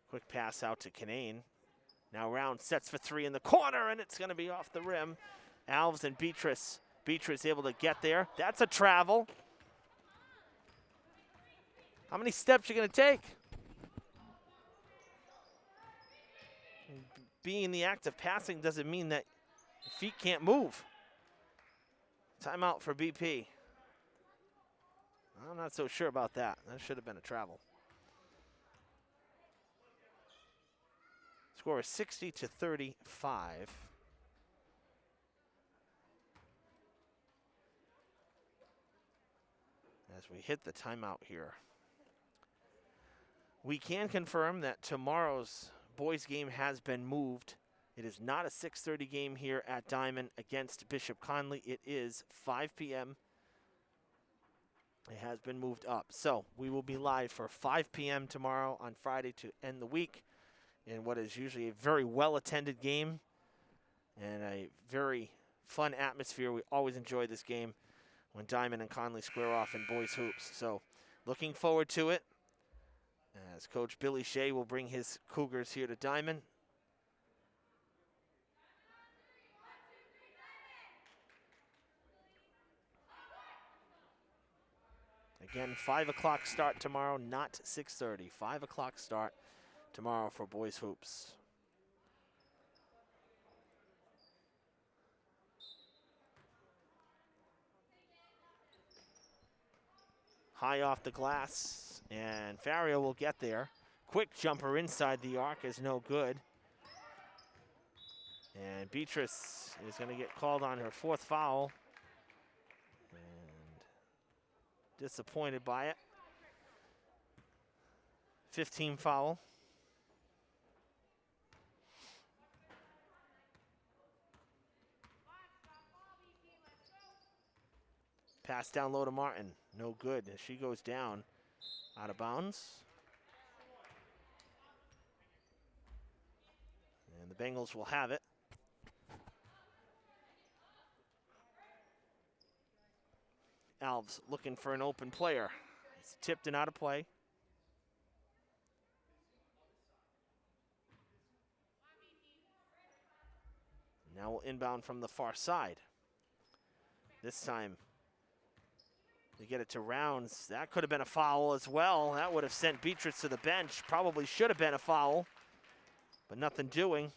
Quick pass out to Canane. Now Round sets for 3 in the corner, and it's going to be off the rim. Alves and Beatrice. Beatrice able to get there. That's a travel. How many steps are you going to take? Being in the act of passing doesn't mean that your feet can't move. Timeout for BP. I'm not so sure about that. That should have been a travel. Score is 60-35. As we hit the timeout here. We can confirm that tomorrow's boys game has been moved. It is not a 6:30 game here at Diman against Bishop Conley. It is 5 p.m. It has been moved up. So we will be live for 5 p.m. tomorrow on Friday to end the week in what is usually a very well-attended game and a very fun atmosphere. We always enjoy this game when Diman and Conley square off in boys hoops. So looking forward to it as Coach Billy Shea will bring his Cougars here to Diman. Again, 5 o'clock start tomorrow, not 6:30. 5 o'clock start tomorrow for boys hoops. High off the glass, and Faria will get there. Quick jumper inside the arc is no good. And Beatrice is going to get called on her 4th foul. And disappointed by it. 15 foul. Pass down low to Martin. No good as she goes down out of bounds. And the Bengals will have it. Alves looking for an open player. It's tipped and out of play. Now we'll inbound from the far side. This time they get it to Rounds. That could have been a foul as well. That would have sent Beatrice to the bench. Probably should have been a foul, but nothing doing.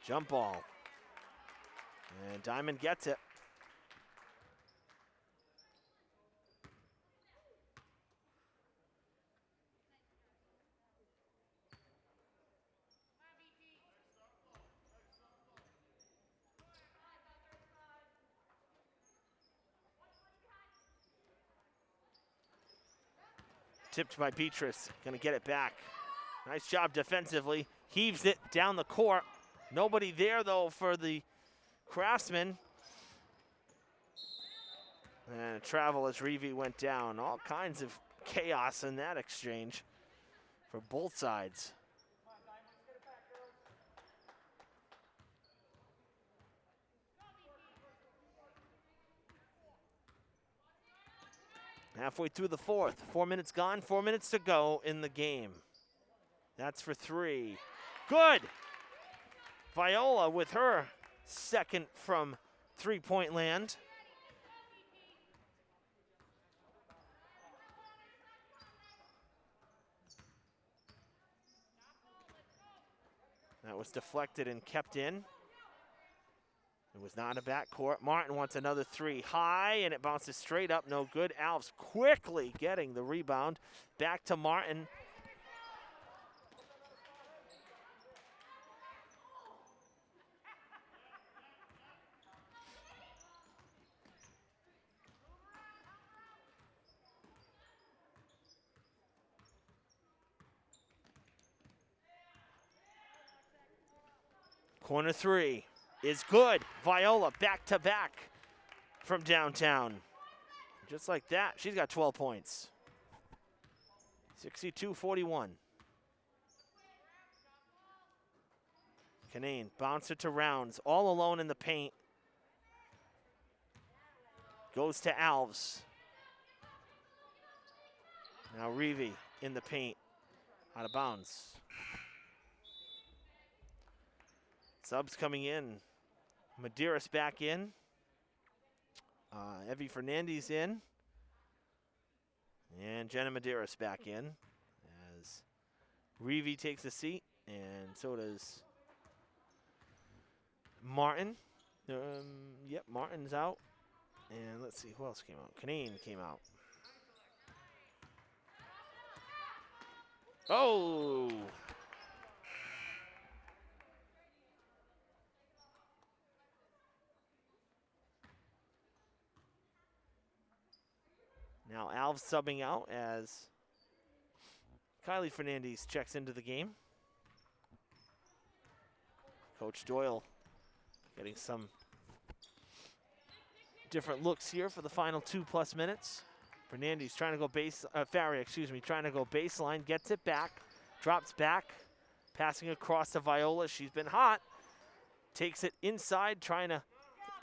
Jump ball. And Diman gets it. Tipped by Beatrice, gonna get it back. Nice job defensively, heaves it down the court. Nobody there though for the Craftsman. And a travel as Reeve went down. All kinds of chaos in that exchange for both sides. Halfway through the fourth. 4 minutes gone, 4 minutes to go in the game. That's for three. Good! Viola with her second from three-point land. That was deflected and kept in. It was not a backcourt. Martin wants another three. High, and it bounces straight up. No good. Alves quickly getting the rebound. Back to Martin. Corner three is good. Viola back to back from downtown. Just like that, she's got 12 points. 62-41. Canane bouncer to Rounds, all alone in the paint. Goes to Alves. Now Reeve in the paint, out of bounds. Subs coming in. Medeiros back in. Evie Fernandez in. And Jenna Medeiros back in as Reeve takes a seat, and so does Martin. Yep, Martin's out. And let's see, who else came out? Canane came out. Oh! Now Alves subbing out as Kylie Fernandez checks into the game. Coach Doyle getting some different looks here for the final 2+ minutes. Fernandez trying to go Faria, trying to go baseline, gets it back, drops back, passing across to Viola. She's been hot. Takes it inside, trying to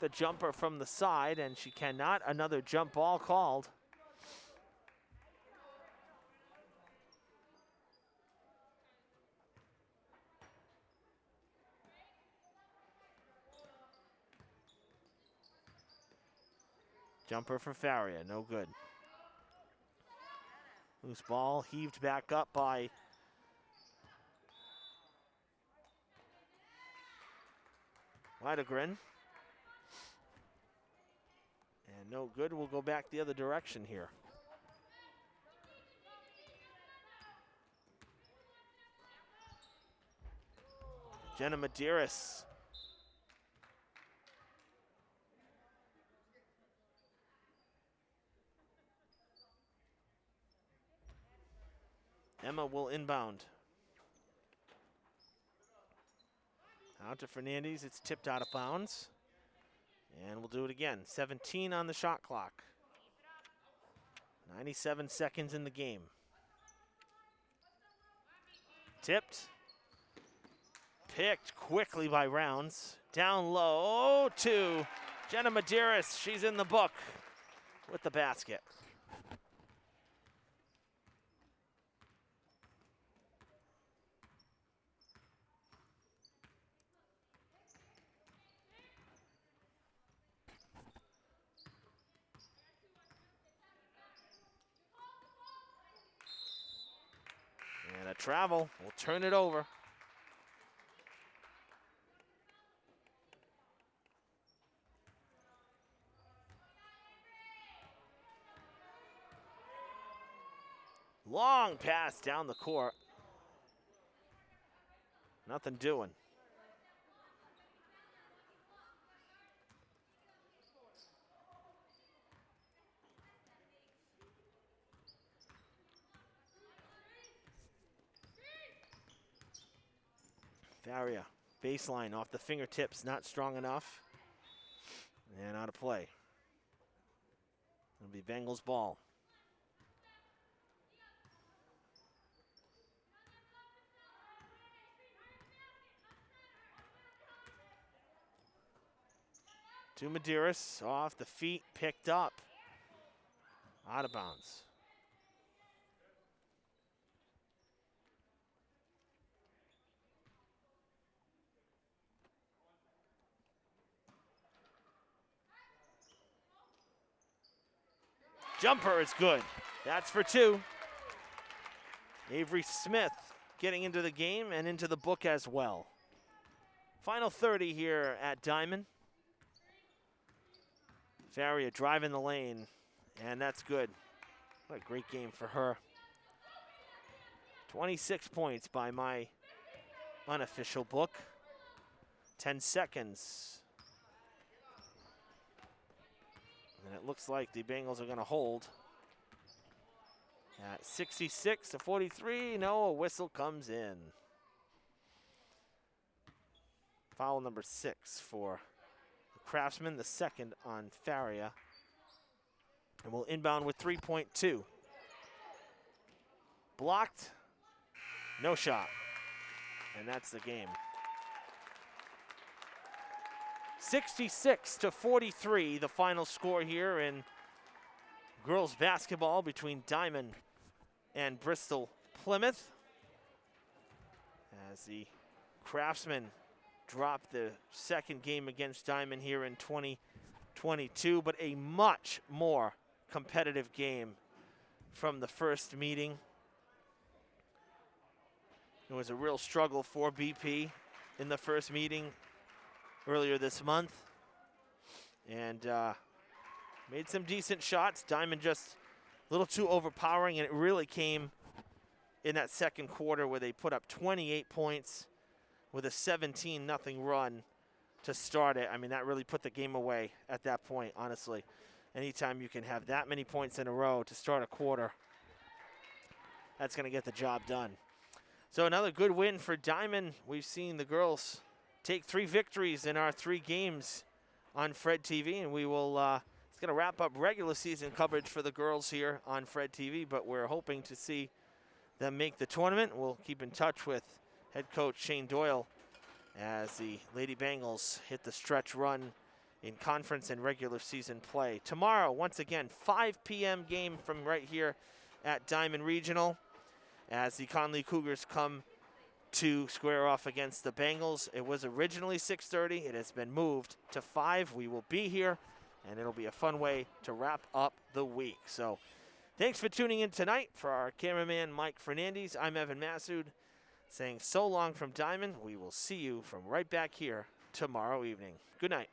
get the jumper from the side, and she cannot. Another jump ball called. Jumper for Faria, no good. Loose ball heaved back up by Weidegren. And no good, we'll go back the other direction here. Jenna Medeiros. Emma will inbound. Out to Fernandez, it's tipped out of bounds. And we'll do it again. 17 on the shot clock. 97 seconds in the game. Tipped. Picked quickly by Rounds. Down low to Jenna Medeiros. She's in the book with the basket. And a travel will turn it over. Long pass down the court. Nothing doing. Faria, baseline off the fingertips, not strong enough. And out of play. It'll be Bengals ball. To Medeiros, off the feet, picked up Out of bounds. Jumper is good. That's for 2. Avery Smith getting into the game and into the book as well. Final 30 here at Diman. Faria driving the lane, and that's good. What a great game for her. 26 points by my unofficial book. 10 seconds. And it looks like the Bengals are going to hold. At 66-43, no, a whistle comes in. Foul number 6 for the Craftsman, the second on Faria. And we'll inbound with 3.2. Blocked, no shot. And that's the game. 66-43, the final score here in girls basketball between Diman and Bristol-Plymouth. As the Craftsmen drop the second game against Diman here in 2022, but a much more competitive game from the first meeting. It was a real struggle for BP in the first meeting earlier this month, and made some decent shots. Diman just a little too overpowering, and it really came in that second quarter where they put up 28 points with a 17-0 run to start it. I mean, that really put the game away at that point, honestly. Anytime you can have that many points in a row to start a quarter, that's going to get the job done. So another good win for Diman. We've seen the girls take 3 victories in our 3 games on Fred TV, and we will, it's going to wrap up regular season coverage for the girls here on Fred TV, but we're hoping to see them make the tournament. We'll keep in touch with head coach Shane Doyle as the Lady Bengals hit the stretch run in conference and regular season play. Tomorrow, once again, 5 p.m. game from right here at Diman Regional as the Conley Cougars come to square off against the Bengals. It was originally 6:30. It has been moved to 5. We will be here, and it'll be a fun way to wrap up the week. So thanks for tuning in tonight. For our cameraman, Mike Fernandez, I'm Evan Massoud, saying so long from Diman. We will see you from right back here tomorrow evening. Good night.